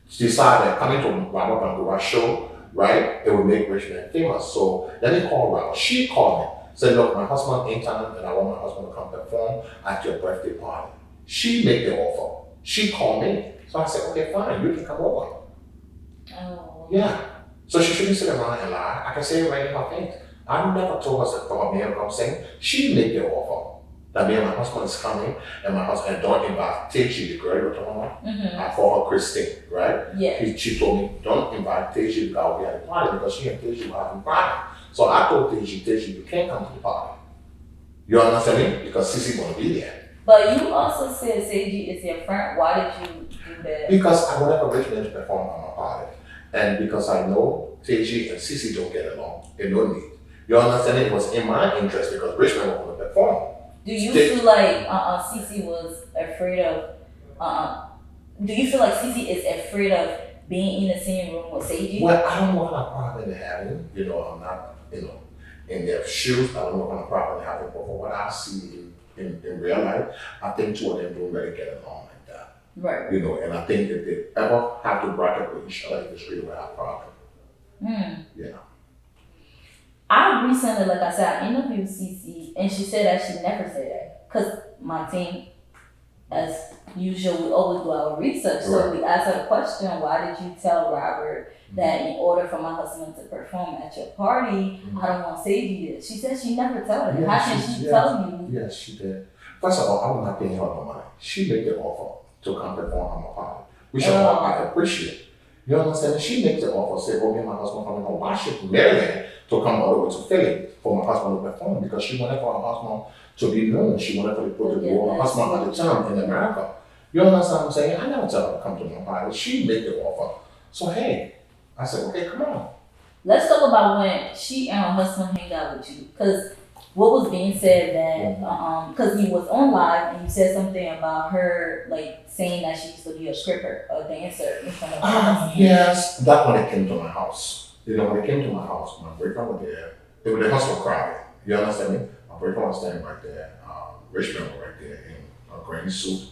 she decided that coming to Robert Bangura show, right, it would make Richmond famous. So then they called Robert. She called me, said, look, my husband ain't town and I want my husband to come perform at your birthday party. She made the offer. She called me. So I said, okay, fine, you can come over. Oh. Yeah. So she shouldn't sit around and lie. I can say it right in her face. I never told her for me to come sing. She made the offer. That me and my husband is coming, and my husband don't invite Teji, the girl you're talking about. Mm-hmm. I call her Christine, right? Yeah. She told me, don't invite Teji because I'll be at the party because she and Teji were having party. So I told Teji, you can't come to the party. You understand me? Because CeCe won't be there. But you also said Seiji is your friend. Why did you do that? Because I wanted for Richmond to perform on my party. And because I know Teji and CeCe don't get along. They no need. You understand? It was in my interest because Richmond was going to perform. Do you feel like CeCe was afraid of? Do you feel like CeCe is afraid of being in the same room with Seiji? Well, I don't know what kind of problem they're having. I'm not, in their shoes. I don't know what kind of problem they're having. But from what I see in real life, I think two of them don't really get along like that. Right. And I think if they ever have to bracket with each other, it's really a problem. Yeah. I recently, like I said, I interviewed CeCe, and she said that she never said that. Because my team, as usual, we always do our research. So we asked her the question, why did you tell Robert that in order for my husband to perform at your party, I don't want Seiji this? She said she never told her. How can she tell you? Yes, she did. First of all, I was not paying her no money. She made the offer to come perform on my party, which I appreciate. You understand? She makes the offer, say, me and my husband coming from Washington, Maryland, to come all the way to Philly for my husband to perform because she wanted for her husband to be known. She wanted for the people to know her husband at the time in America. You understand what I'm saying? I never tell her to come to my party. She made the offer. So, hey, I said, okay, come on. Let's talk about when she and her husband hang out with you. Because what was being said that, because he was on live and you said something about her, like, saying that she used to be a stripper, a dancer in front of her husband. Yes, that when it came to my house. When they came to my house, my boyfriend was there. The house was crowded. You understand me? My boyfriend was standing right there. Richmond was right there in a green suit.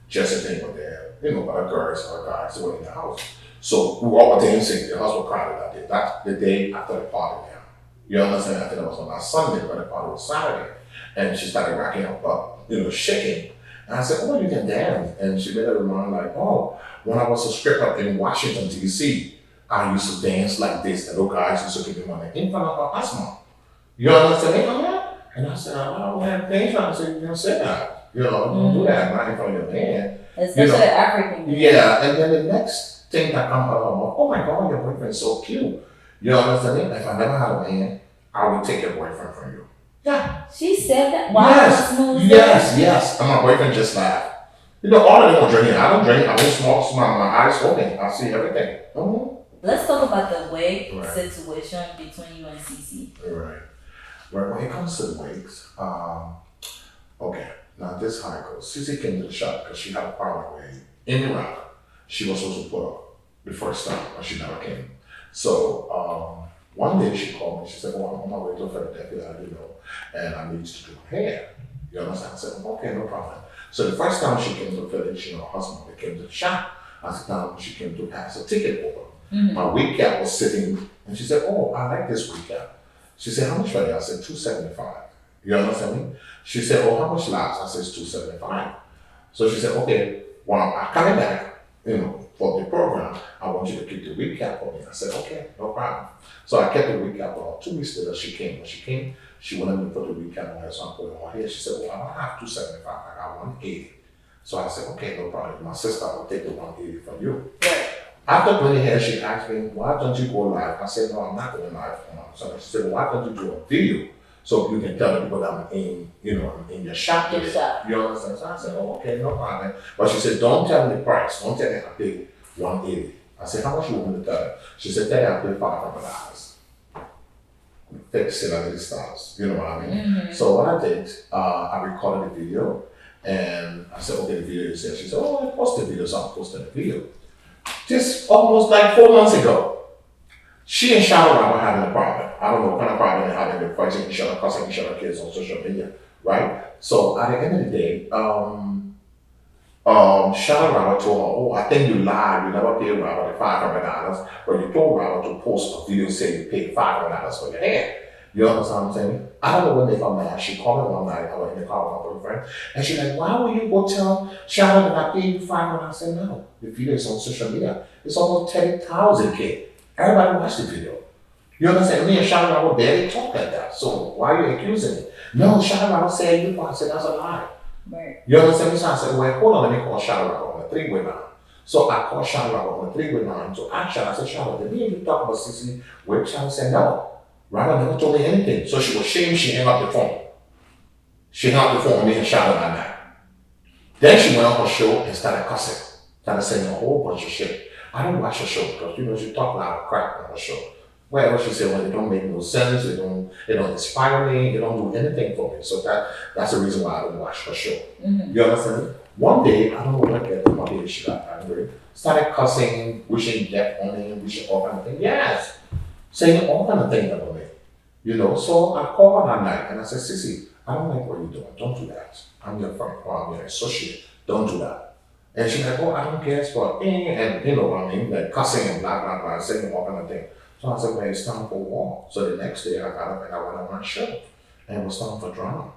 Jessica was there. Our girls, our guys were in the house. So we all were dancing. The house was crowded that day. That's the day after the party now. You understand? I think that was on last Sunday, but the party was Saturday. And she started racking up, shaking. And I said, you can dance. And she made a remark like, when I was a stripper in Washington, D.C., I used to dance like this. The little guys used to give me money in front of her husband. You understand me? And I said, I don't have things. I said, you don't say that. Don't do that. Not in front of your man. Especially African. Yeah. And then the next thing that comes out of her mouth, oh my God, your boyfriend's so cute. You understand me? If I never had a man, I would take your boyfriend from you. Yeah. She said that? Wow. Yes. And my boyfriend just laughed. All of them are drinking. I don't drink. I don't smoke. My eyes open. I see everything. Let's talk about the wig situation between you and CeCe. Right. When it comes to the wigs, okay, now this is how it goes. CeCe came to the shop because she had a parlor wig in Iraq. She was supposed to put up the first time, but she never came. So one day she called me. She said, I'm on my way to Philadelphia, and I need to do hair. You understand? I said, okay, no problem. So the first time she came to Philly, her husband came to the shop. I said, now she came to pass a ticket over. My wig cap was sitting, and she said, I like this wig cap. She said, how much for it? I said, $275. You understand me? She said, how much last? I said, $275. So she said, okay, I'm coming back, for the program, I want you to keep the recap for me. I said, okay, no problem. So I kept the recap on. 2 weeks later, she came. When she came, she wanted me to put the recap on her, so I put it on here. She said, well, I don't have 275, I got 180. So I said, okay, no problem. My sister will take the 180 from you. Right. After doing it, she asked me, why don't you go live? I said, no, I'm not going live. So she said, well, why don't you do a video so you can tell the people that I'm in, I'm in your shop Your today. shop. You understand? So I said, oh, okay, no problem. But she said, don't tell me the price. Don't tell me I paid 180. I said, how much you want me to tell her? She said, tell her I paid $500. Fix it under the stars. You know what I mean? Mm-hmm. So what I did, I recorded the video and I said, okay, the video is there. She said, oh, I posted the video, so I posted the video. Just almost like 4 months ago. She and Shadow were having a problem. I don't know what kind of problem they're having. They're fighting each other, cussing each other kids on social media, right? So at the end of the day, Shadow Robert told her, oh, I think you lied. You never paid Robert the $500, but you told Robert to post a video saying you paid $500 for your hair. You understand what I'm saying? I don't know when they got mad. She called me one night. I was in the car with my boyfriend, and she's like, "Why would you go tell Shadow that I paid you $500?" I said, "No, the video is on social media. It's almost 30,000 kids. Everybody watched the video. You understand? Me and Shadow Robert barely talk like that. So why are you accusing me?" "No, Shadow Robert said you." I said, "That's a lie." Right. You understand me? So I said, "Well, hold on, let me call Shadow Robert on a three-way line." So I called Shadow Robert on a three-way line to ask Shadow. I said, "Shadow, did me and you talk about CeCe with?" Shadow said, "No. Robert never told me anything." So she was ashamed. She hung up the phone. She hung up the phone with me and Shadow that night. Then she went on her show and started cussing. Started saying a whole bunch of shit. I don't watch her show because, she talk a lot of crap on her show. Whatever she said, it don't make no sense, it don't inspire me, it don't do anything for me. So that's the reason why I don't watch her show. Mm-hmm. You understand me? One day, I don't know what I get from my baby, she got angry, started cussing, wishing death on me, wishing all kind of things. Yes, saying all kind of things about me. So I called her that night and I said, "CeCe, I don't like what you're doing. Don't do that. I'm your friend or I'm your associate. Don't do that." And she's like, "Oh, I don't care for and you know what I mean, like cussing and blah blah blah, saying all kind of things." So I said, "Well, it's time for war." So the next day I got up and I went on my show and it was time for drama.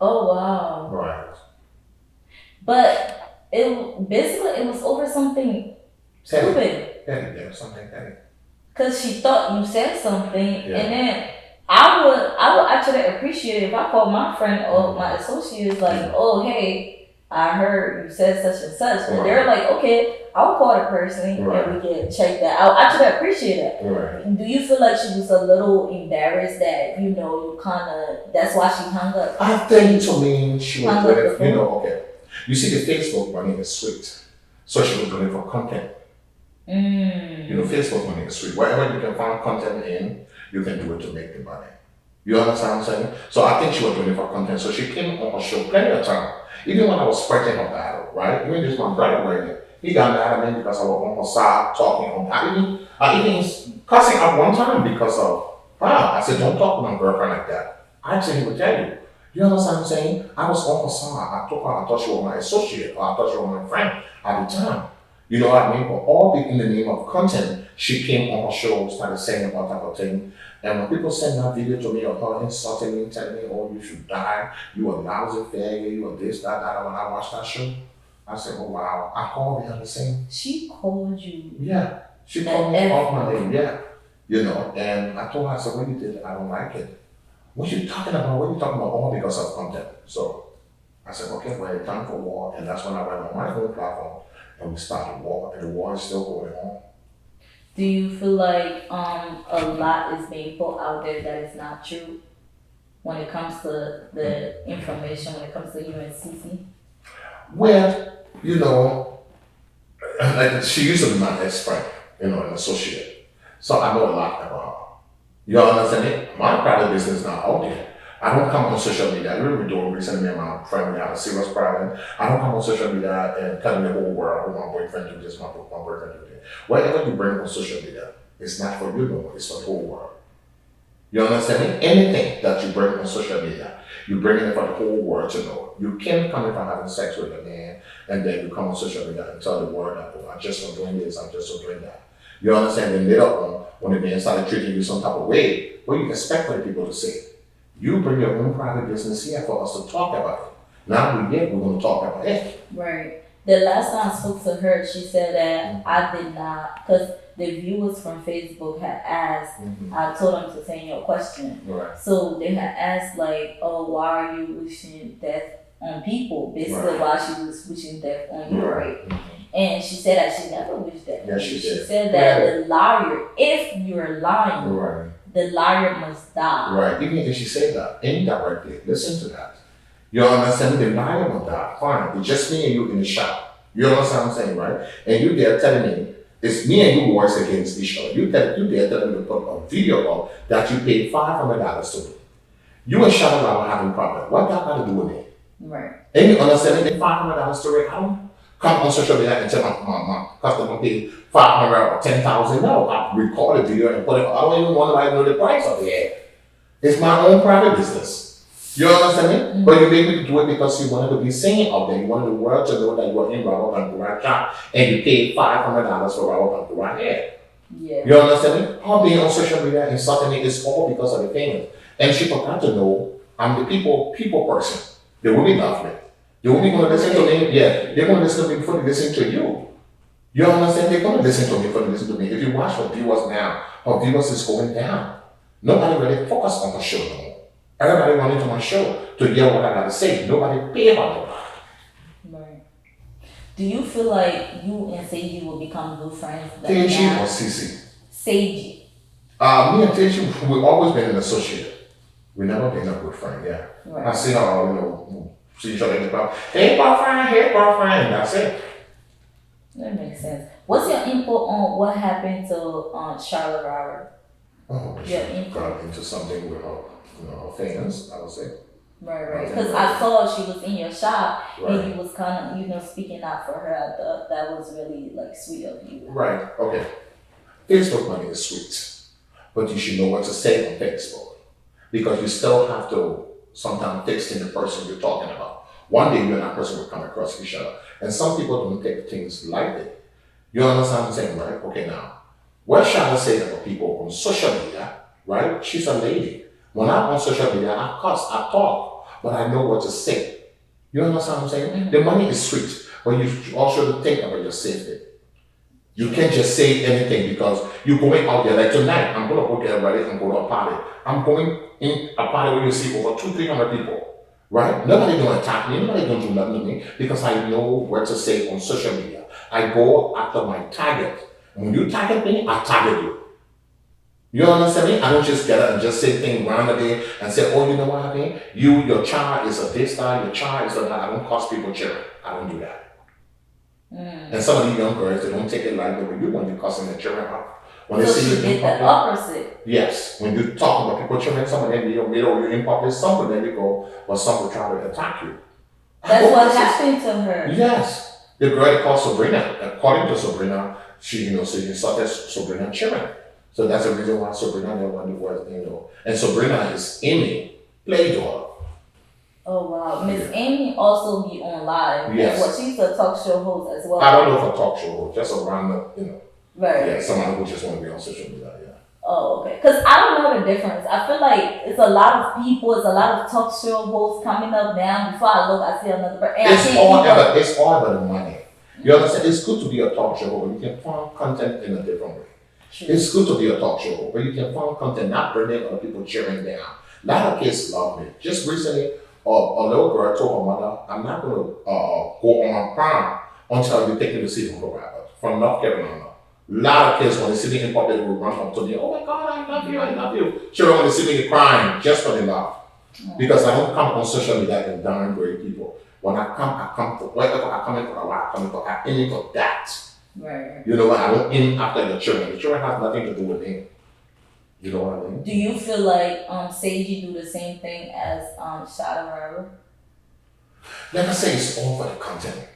Oh wow. Right. But it was over something stupid. Petty, something petty. Cause she thought you said something, Yeah. and then I would actually appreciate it if I called my friend or my associates like, "Oh hey, I heard you said such and such," and they're like, "Okay, I'll call the person and we can check that." I'll actually appreciate that. Right. Do you feel like she was a little embarrassed that you kind of that's why she hung up? I think to me she was Hung doing up it, the phone? okay. You see the Facebook money is sweet. So she was doing it for content. Facebook money is sweet. Wherever you can find content in, you can do it to make the money. You understand what I'm saying? So I think she was doing it for content. So she came on her show plenty of time. Even when I was fighting her battle, right? Even just my brother right here, he got mad at me because I was on her side talking on I even cussing out one time because of I said, "Don't talk to my girlfriend like that." I actually would tell you. You understand what I'm saying? I was on her side. I told her I thought she was my associate or I thought she was my friend at the time. You know what I mean? But all in the name of content, she came on her show, started saying all type of thing. And when people send that video to me of her insulting me, telling me, "Oh, you should die, you a lousy failure, you a this, that," when I watched that show, I said, "Oh wow." I called her the same. She called you. Yeah. She called me off my name, yeah. And I told her, I said, "What you did, I don't like it." "What you talking about? What you talking about?" "All because of content." So I said, "Okay, well, it's time for war." And that's when I went on my own platform and we started war, and the war is still going on. Do you feel like a lot is being put out there that is not true when it comes to the information, when it comes to you and CeCe? Well, like she used to be my best friend, an associate. So I know a lot about her. You understand it? My private business is not out there. I don't come on social media. I remember doing recently, me and my friend, we had a serious problem. I don't come on social media and telling the whole world, "Oh, my boyfriend do this, my boyfriend do that." Whatever you bring on social media, it's not for you no more, it's for the whole world. You understand me? Anything that you bring on social media, you bring it for the whole world to know. You can't come in from having sex with a man and then you come on social media and tell the world that, "Oh, I'm just not doing this, I'm just not doing that." You understand? Then later on, when the man started treating you some type of way, what do you expect for the people to say? You bring your own private business here for us to talk about it. Now we're going to talk about it. Right. The last time I spoke to her, she said that I did not, because the viewers from Facebook had asked, I told them to send you a question. Right. So they had asked, like, oh, why are you wishing death on people? Basically, why she was wishing death on you, right? And she said that she never wished death. Yeah, she did. She said that the liar, if you're lying, the liar must die. Right. Even if she said that indirectly, listen to that. You understand? The liar must die. Fine. It's just me and you in the shop. You understand what I'm saying, right? And you there telling me it's me and you voice against each other. You there telling me to put a video up that you paid $500 to me. You and Shannon are having problem. What that got to do with it? Right. And you understand? They $500 to it. I don't come on social media and tell my customer pay 500 or 10,000. No, I record a video and put it. I don't even want to know the price of it. It's my own private business. You understand me? But you make me do it because you wanted to be seen out there. You wanted the world to know that you were in Robert Bandurai shop and you paid $500 for Robert Bandurai hair. Yeah. You understand me? Her being on social media insulting me is all because of the payment. And she forgot to know I'm the people person. The women love me. The women gonna listen to me. Yeah, they're gonna listen to me before they listen to you. You understand? They're gonna listen to me before they listen to me. If you watch her viewers now, her viewers is going down. Nobody really focus on her show no more. Everybody wanted to my show to hear what I gotta say. Nobody pay about it. Right. Do you feel like you and Seiji will become good friends? Seiji or CeCe? Seiji. Me and Seiji, we've always been an associate. We never been a good friend, yeah. Right. I see her, see each other in the club. Hey, girlfriend, that's it. That makes sense. What's your input on what happened to Charlotte Robert? Oh, she got into something with her fans, I would say. Right. Because I saw she was in your shop and you was kind of, speaking out for her. I thought that was really like sweet of you. Right. Okay. Facebook money is sweet, but you should know what to say on Facebook because you still have to sometimes fix in the person you're talking about. One day you and that person will come across each other, and some people don't take things lightly. You understand what I'm saying, right? Okay, now what shall I say about people on social media? Right? She's a lady. When I'm on social media, I cuss, I talk, but I know what to say. You understand what I'm saying? The money is sweet, but you also think about your safety. You can't just say anything because you're going out there. Like tonight, I'm going to go get ready and go to a party. I'm going in a party where you see over 200-300 people, right? Nobody going to attack me. Nobody going to do nothing to me because I know what to say on social media. I go after my target. When you target me, I target you. You understand me? I don't just get up and just say things randomly and say, oh, you know what I mean? Your child is a this style, your child is a that. I don't cause people children. I don't do that. And some of these young girls, they don't take it lightly with you when you're cussing their children out. When they see you in public. The opposite. Yes. When you talk about people children, some of them, you're in public, some of them you go, but some will try to attack you. That's what happened to her. Yes. The girl called Sabrina, according to Sabrina, she insulted Sabrina's children. So that's the reason why Sabrina never won the word, And Sabrina is Amy, play daughter. Oh wow. Miss Amy also be on live. Yes. Well, she's a talk show host as well. I don't know if a talk show host, just a random, Right. Yeah, someone who just want to be on social media, yeah. Oh, okay. Because I don't know the difference. I feel like it's a lot of people, it's a lot of talk show hosts coming up now. Before I look, I see another person. It's all about the money. You understand? It's good to be a talk show host, but you can find content in a different way. True. It's good to be a talk show host, but you can find content not bringing other people cheering down. A lot of kids love me. Just recently, a little girl told her mother, I'm not going to go on my prom until you take me to see the rapper from North Carolina. A lot of kids, when they see me in public, will run up to me, oh my God, I love you. Children, when they see me crying, just for the love. Because I don't come on social media and downgrade people. When I come for whatever I come in for, I aim for that. Right. You know what? I don't aim after the children. The children have nothing to do with me. You know what I mean? Do you feel like Seiji do the same thing as Shadowrunner? Like I say, it's all for the content.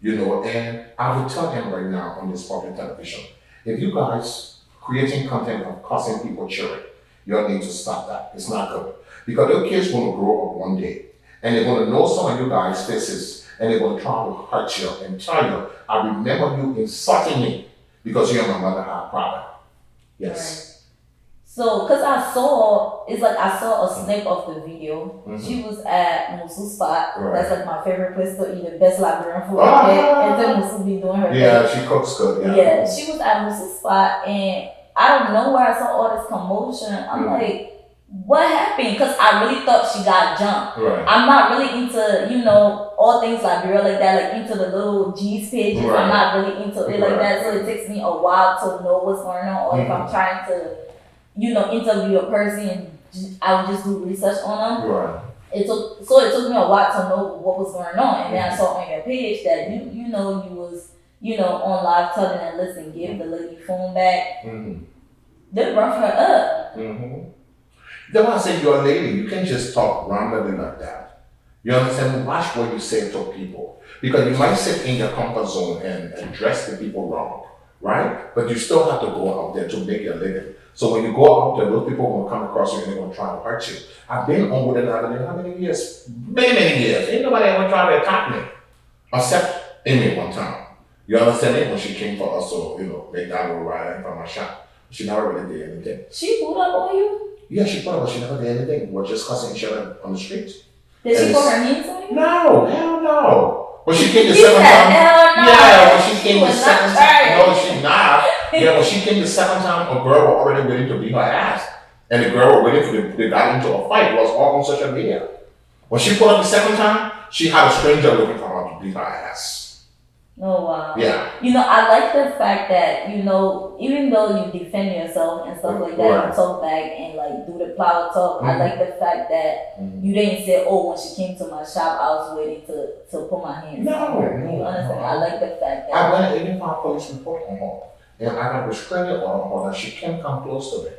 And I would tell him right now on this public television, if you guys creating content of causing people children, you need to stop that. It's not good. Because your kids going to grow up one day and they're going to know some of you guys' faces and they're going to try to hurt you and tell you, I remember you insulting me because you and my mother had a problem. Yes. Right. So, cause I saw a snip of the video. Mhm. She was at Musu spot. Right. That's like my favorite place to eat the best Liberian food. Ah. And then Musu be doing her Yeah, thing. she cooks good. Yeah. Yeah, she was at Musu spot, and out of nowhere I saw all this commotion. I'm like, what happened? Cause I really thought she got jumped. Right. I'm not really into, all things Liberia like that, like into the little G's pages. Right. I'm not really into it like Right. that. So it takes me a while to know what's going on, or if I'm trying to interview a person, and I would just do research on them. Right. It took me a while to know what was going on, and then I saw on your page that you was on live telling them, listen, give the lady phone back. Mm-hmm. They rough her up. Mm-hmm. Then when I say you're a lady, you can't just talk randomly like that. You understand? Watch what you say to people, because you might sit in your comfort zone and address the people wrong, right? But you still have to go out there to make your living. So when you go out there, those people will come across you and they're going to try to hurt you. I've been on with another how many years? Many years. Ain't nobody ever tried to attack me, except Amy one time. You understand me? When she came for us to, make that little ride from my shop. She never really did anything. She pulled up on you? Yeah, she put up, but she never did anything. We're just cussing each other on the street. Did she put her hands on you? No, hell no. When she came the You second said, time. hell no. Yeah, when she came the was second not time. trying. No, she not. Yeah, when she came the second time, a girl was already waiting to beat her ass. And the girl was waiting for they got into a fight. It was all on social media. When she put up the second time, she had a stranger looking for her to beat her ass. Oh wow. Yeah. I like the fact that, even though you defend yourself and stuff like that, Right. you talk back and like do the power talk. I like the fact that you didn't say, oh, when she came to my shop, I was waiting to put my hands on her. You understand? I like the fact that I went and even filed a police report on her. And I got a restraining order on her that she can't come close to me.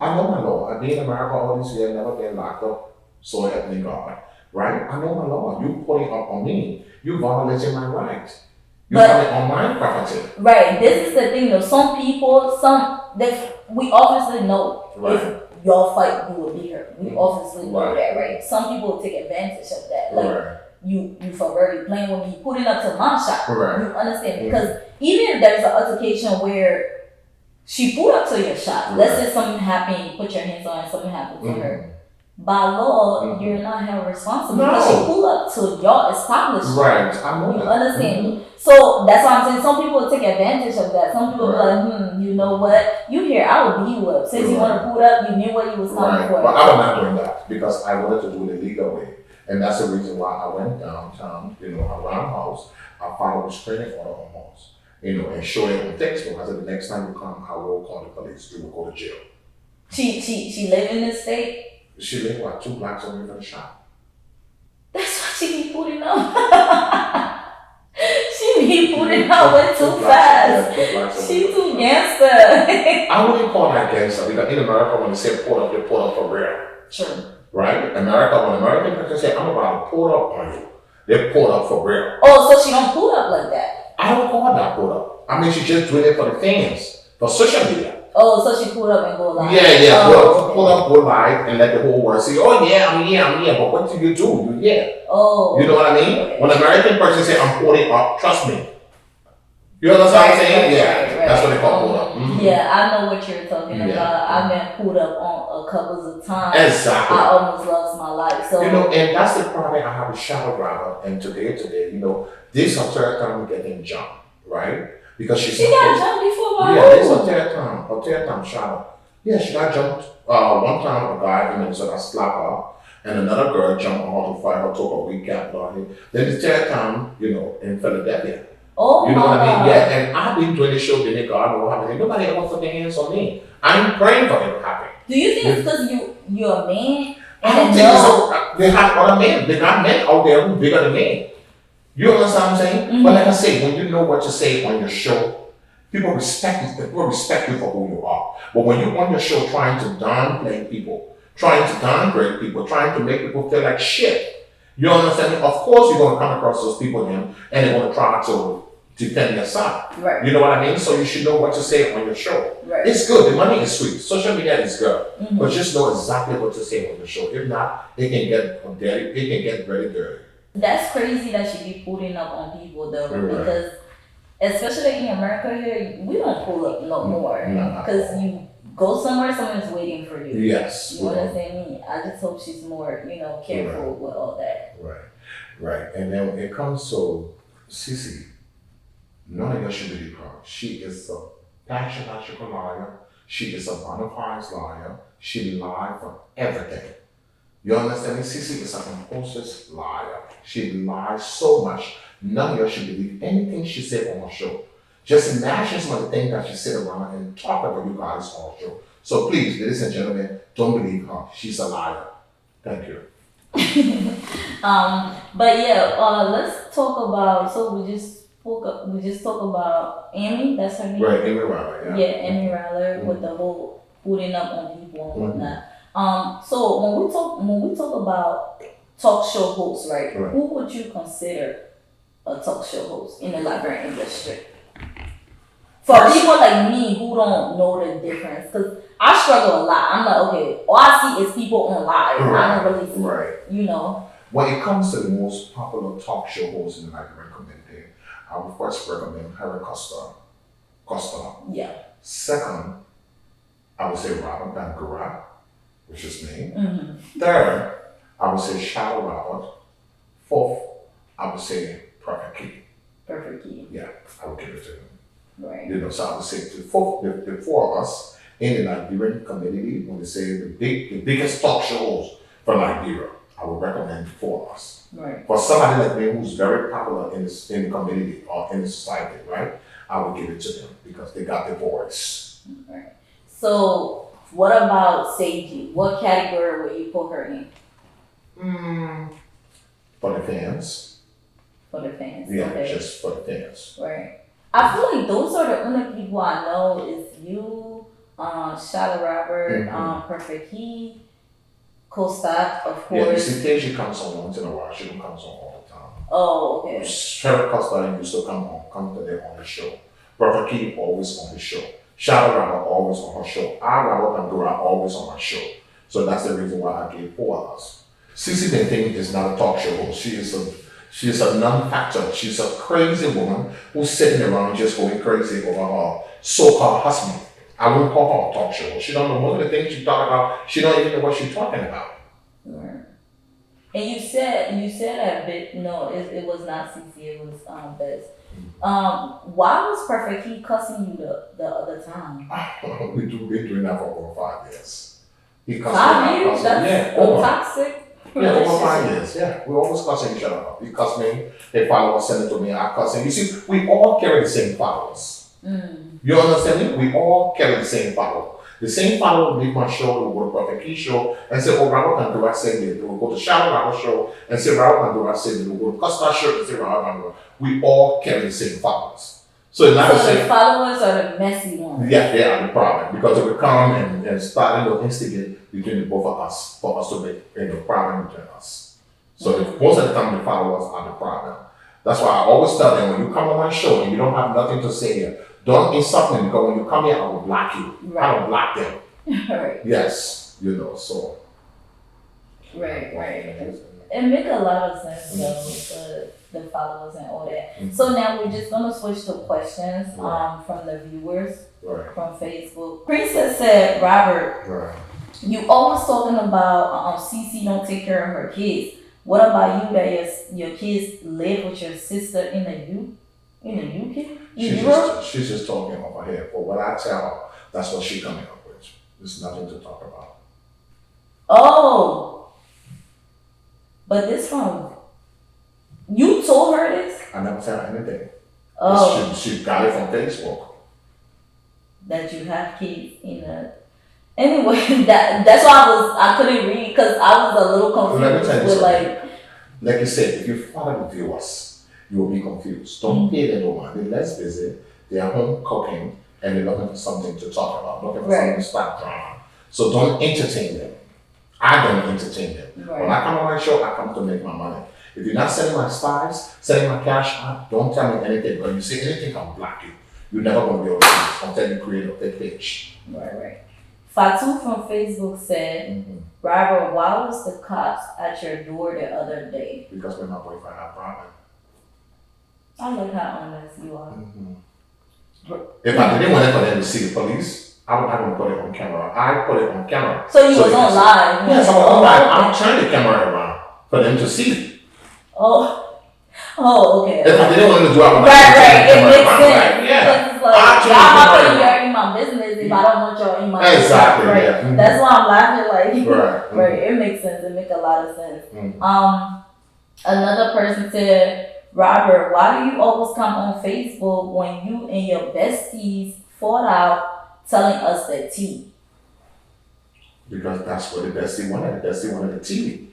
I know my law. I've been in America all these years, never been locked up. So help me God. Right? I know my law. You putting up on me. You violating my rights. You coming on my property. Right. This is the thing though. Some people, we obviously know if y'all fight, you will beat her. We obviously know that, right? Some people will take advantage of that. Like you for very playing with me, putting up to my shop. You understand? Because even if there's an altercation where she pulled up to your shop, let's say something happened, you put your hands on her, something happened to her. By law, you're not held responsible because she pulled up to your establishment. Right, I know You that. understand? So that's why I'm saying some people will take advantage of that. Some people will be like, you know what? You here, I will beat you up. Since you want to pull up, you knew what you was coming for. But I was not doing that because I wanted to do it the legal way. And that's the reason why I went downtown, around house. I filed a restraining order on house, and show it on Facebook. I said, the next time you come, I will call the police. You will go to jail. She live in this state? She lived, 2 blocks away from the shop. That's why she be putting up. She be putting up way too fast. She too gangster. I wouldn't call that gangster because in America, when they say pull up, they pull up for real. Sure. Right? When American people say, I'm about to pull up on you, they pull up for real. Oh, so she don't pull up like that? I don't call that pull up. I mean, she's just doing it for the fans, for social media. Oh, so she pulled up and go live. Yeah. Pull up, go live, and let the whole world see. Oh yeah, I'm here. But what do? You here? Oh. You know what I mean? Okay. When an American person say I'm pulling up, trust me. You understand what I'm saying? Yeah, that's what they call pull up. Mm-hmm. Yeah, I know what you're talking about. I've been pulled up on a couple of times. Exactly. I almost lost my life. So and that's the problem I have with shadow driver. And today, this is her time getting jumped, right? Because she got jumped before my this is her third time shadow. Yeah, she got jumped. One time a guy in Minnesota slapped her, and another girl jumped on her to fight her, took a recap on him. Then the third time, in Philadelphia. Oh, you know what I mean? Yeah, and I've been doing the show, Jamaica, I know what happened. Nobody ever put their hands on me. I'm praying for it to happen. Do you think it's because you're a man? I don't think so. They have other men. They got men out there who bigger than me. You understand what I'm saying? Mm-hmm. But like I say, when you know what to say on your show, people respect you. People respect you for who you are. But when you're on your show trying to downplay people, trying to downgrade people, trying to make people feel like shit, you understand me? Of course you're going to come across those people and they're going to try to defend your side. Right. You know what I mean? So you should know what to say on your show. Right. It's good. The money is sweet. Social media is good. Mm-hmm. But just know exactly what to say on the show. If not, it can get dirty. It can get very dirty. That's crazy that she be pulling up on people though, because especially in America here, we don't pull up no more because go somewhere, someone's waiting for you. Yes. You understand me? I just hope she's more, careful with all that. Right. And then when it comes to CeCe, none of us should believe her. She is a pathological liar. She is a bona fide liar. She lied for everything. You understand me? CeCe is a compulsive liar. She lies so much. None of you should believe anything she said on her show. Just imagine some of the things that she said around and talk about you guys on her show. So please, ladies and gentlemen, don't believe her. She's a liar. Thank you. But yeah, let's talk about. So we just talk about Amy. That's her name. Right, Amy Riley. Yeah. Yeah, Amy Riley with the whole putting up on people and whatnot. So when we talk about talk show hosts, right? Who would you consider a talk show host in the Liberian industry? For people like me who don't know the difference, because I struggle a lot. I'm like, okay, all I see is people on live. I don't really see, When it comes to the most popular talk show hosts in the Liberian community, I would first recommend Harry Costa. Yeah. Second, I would say Robert Bangura, which is me. Third, I would say Shadow Robert. Fourth, I would say Perfect Key. Yeah, I would give it to him. Right. So I would say the four of us in the Liberian community, when they say the biggest talk show host for Liberia, I would recommend four of us. Right. For somebody like me who's very popular in the community or in the society, right, I would give it to them because they got the voice. Right. So what about CeCe? What category would you put her in? For the fans. For the fans. Yeah, okay. Just for the fans. Right. I feel like those are the only people I know is you, Shadow Robert, Perfect Key, Costa, of course. Yeah, you see, Tasia comes on once in a while. She don't comes on all the time. Oh, okay. Shadow Costa used to come to them on the show. Perfect Key always on the show. Shadow Robert always on her show. Robert Bangura always on my show. So that's the reason why I gave four of us. CeCe Benting is not a talk show host. She is a non-factor. She's a crazy woman who's sitting around just going crazy over her so-called husband. I wouldn't call her a talk show host. She don't know most of the things she talk about. She don't even know what she's talking about. Right. And you said a bit. No, it was not CeCe. It was Bez. Why was Perfect Key cussing you the other time? We've been doing that for over 5 years. He cussed 5 years? That's toxic. Yeah, over 5 years. Yeah, we always cussing each other up. He cussed me, they followers send it to me, I cuss him. You see, we all carry the same followers. You understand me? We all carry the same follower. The same follower will leave my show, will go to Perfect Key show and say, oh, Robert Bangura said this. They will go to Shadow Robert show and say, Robert Bangura said this. They will go to Costa show and say, Robert Bangura. We all carry the same followers. So the followers are the messy ones. Yeah, they are the problem because they will come and start instigate between the both of us for us to make problem between us. So most of the time the followers are the problem. That's why I always tell them when you come on my show and you don't have nothing to say here, don't insult me because when you come here I will block you. Right. I will block them. Right. Yes, so. Right. It makes a lot of sense though, the followers and all that. So now we're just gonna switch to questions from the viewers from Facebook. Princess said, Robert, you always talking about CeCe don't take care of her kids. What about you that your kids live with your sister in the UK? She's just talking off her head. But what I tell her, that's what she's coming up with. There's nothing to talk about. Oh. But this one, you told her this? I never tell her anything. Oh. She got it from Facebook. That you have kids in a... Anyway, that's why I couldn't read because I was a little confused. Let me tell you with like you said, if you follow the viewers, you will be confused. Don't pay them no mind. They're less busy. They are home cooking and they're looking for something to talk about, looking for something to start drama. So don't entertain them. I don't entertain them. Right. When I come on my show, I come to make my money. If you're not sending my styles, sending my cash out, don't tell me anything. Because you say anything, I'll block you. You're never going to be able to see it until you create a fake page. Right. Fatu from Facebook said, Robert, why was the cops at your door the other day? Because when my boyfriend had a problem. I like how honest you are. If I didn't want for them to see the police, I'm not gonna put it on camera. I put it on camera. So you was they on can see. live. Yes, I'm on live. I'm turning the camera around for them to see. Oh, oh, okay. If I didn't want to do it, I would not Right, turn right. the It camera makes around. sense. Right? Yeah. Because it's like, I y'all turn the not camera putting around. y'all in my business if I don't want y'all in my business. Exactly. Right. Yeah. Mhm. That's why I'm laughing. Like, Right. right. It makes sense. It makes a lot of sense. Mhm. Another person said, Robert, why do you always come on Facebook when you and your besties fought out telling us the tea? Because that's what the bestie wanted. The bestie wanted the TV.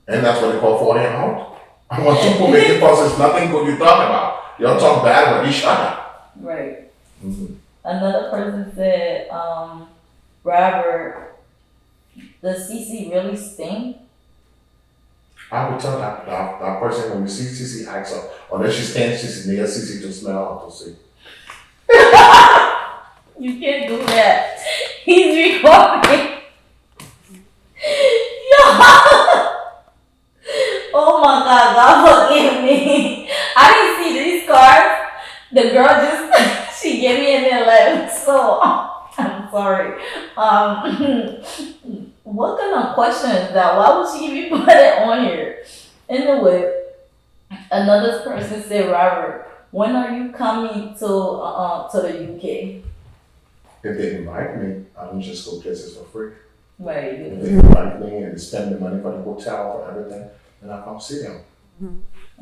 And that's what they call 40 and out. When two people making fuss, it's nothing good you talk about. Y'all talk bad about each other. Right. Mm-hmm. Another person said, Robert, does CeCe really stink? I would tell that person when you see CeCe, ask her, unless she stands CeCe near CeCe to smell or to see. You can't do that. He's recording. Yo. Oh my God forgive me. I didn't see these cards. The girl just she gave me and then left. So I'm sorry. What kind of question is that? Why would she even put it on here? Anyway, another person said, Robert, when are you coming to the UK? If they invite me, I don't just go places for free. Right. If they invite me and spend the money for the hotel, for everything, then I come see them.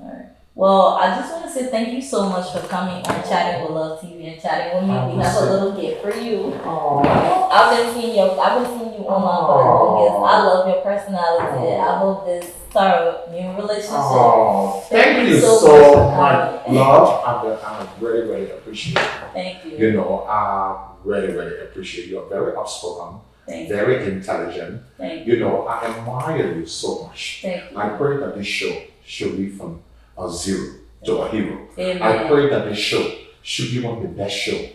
Alright. Well, I just want to say thank you so much for coming on Chatting with Love TV and chatting with me. We have a little gift for you. Aww. I've been seeing you online for the longest. I love your personality. I hope this start a new relationship. Oh, thank you so much, love. I really, really appreciate it. Thank you. You know, I really, really appreciate you. You're very outspoken, very intelligent. Thank you. You know, I admire you so much. Thank you. I pray that this show should be from a zero to a hero. Amen. I pray that this show should be one of the best shows.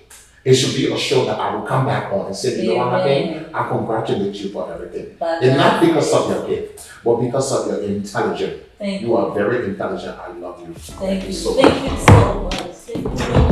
It should be a show that I will come back on and say, you know what I mean? I congratulate you for everything. And not because of your gift, but because of your intelligence. Thank you. You are very intelligent. I love you. Thank you so Thank you so much. Thank you.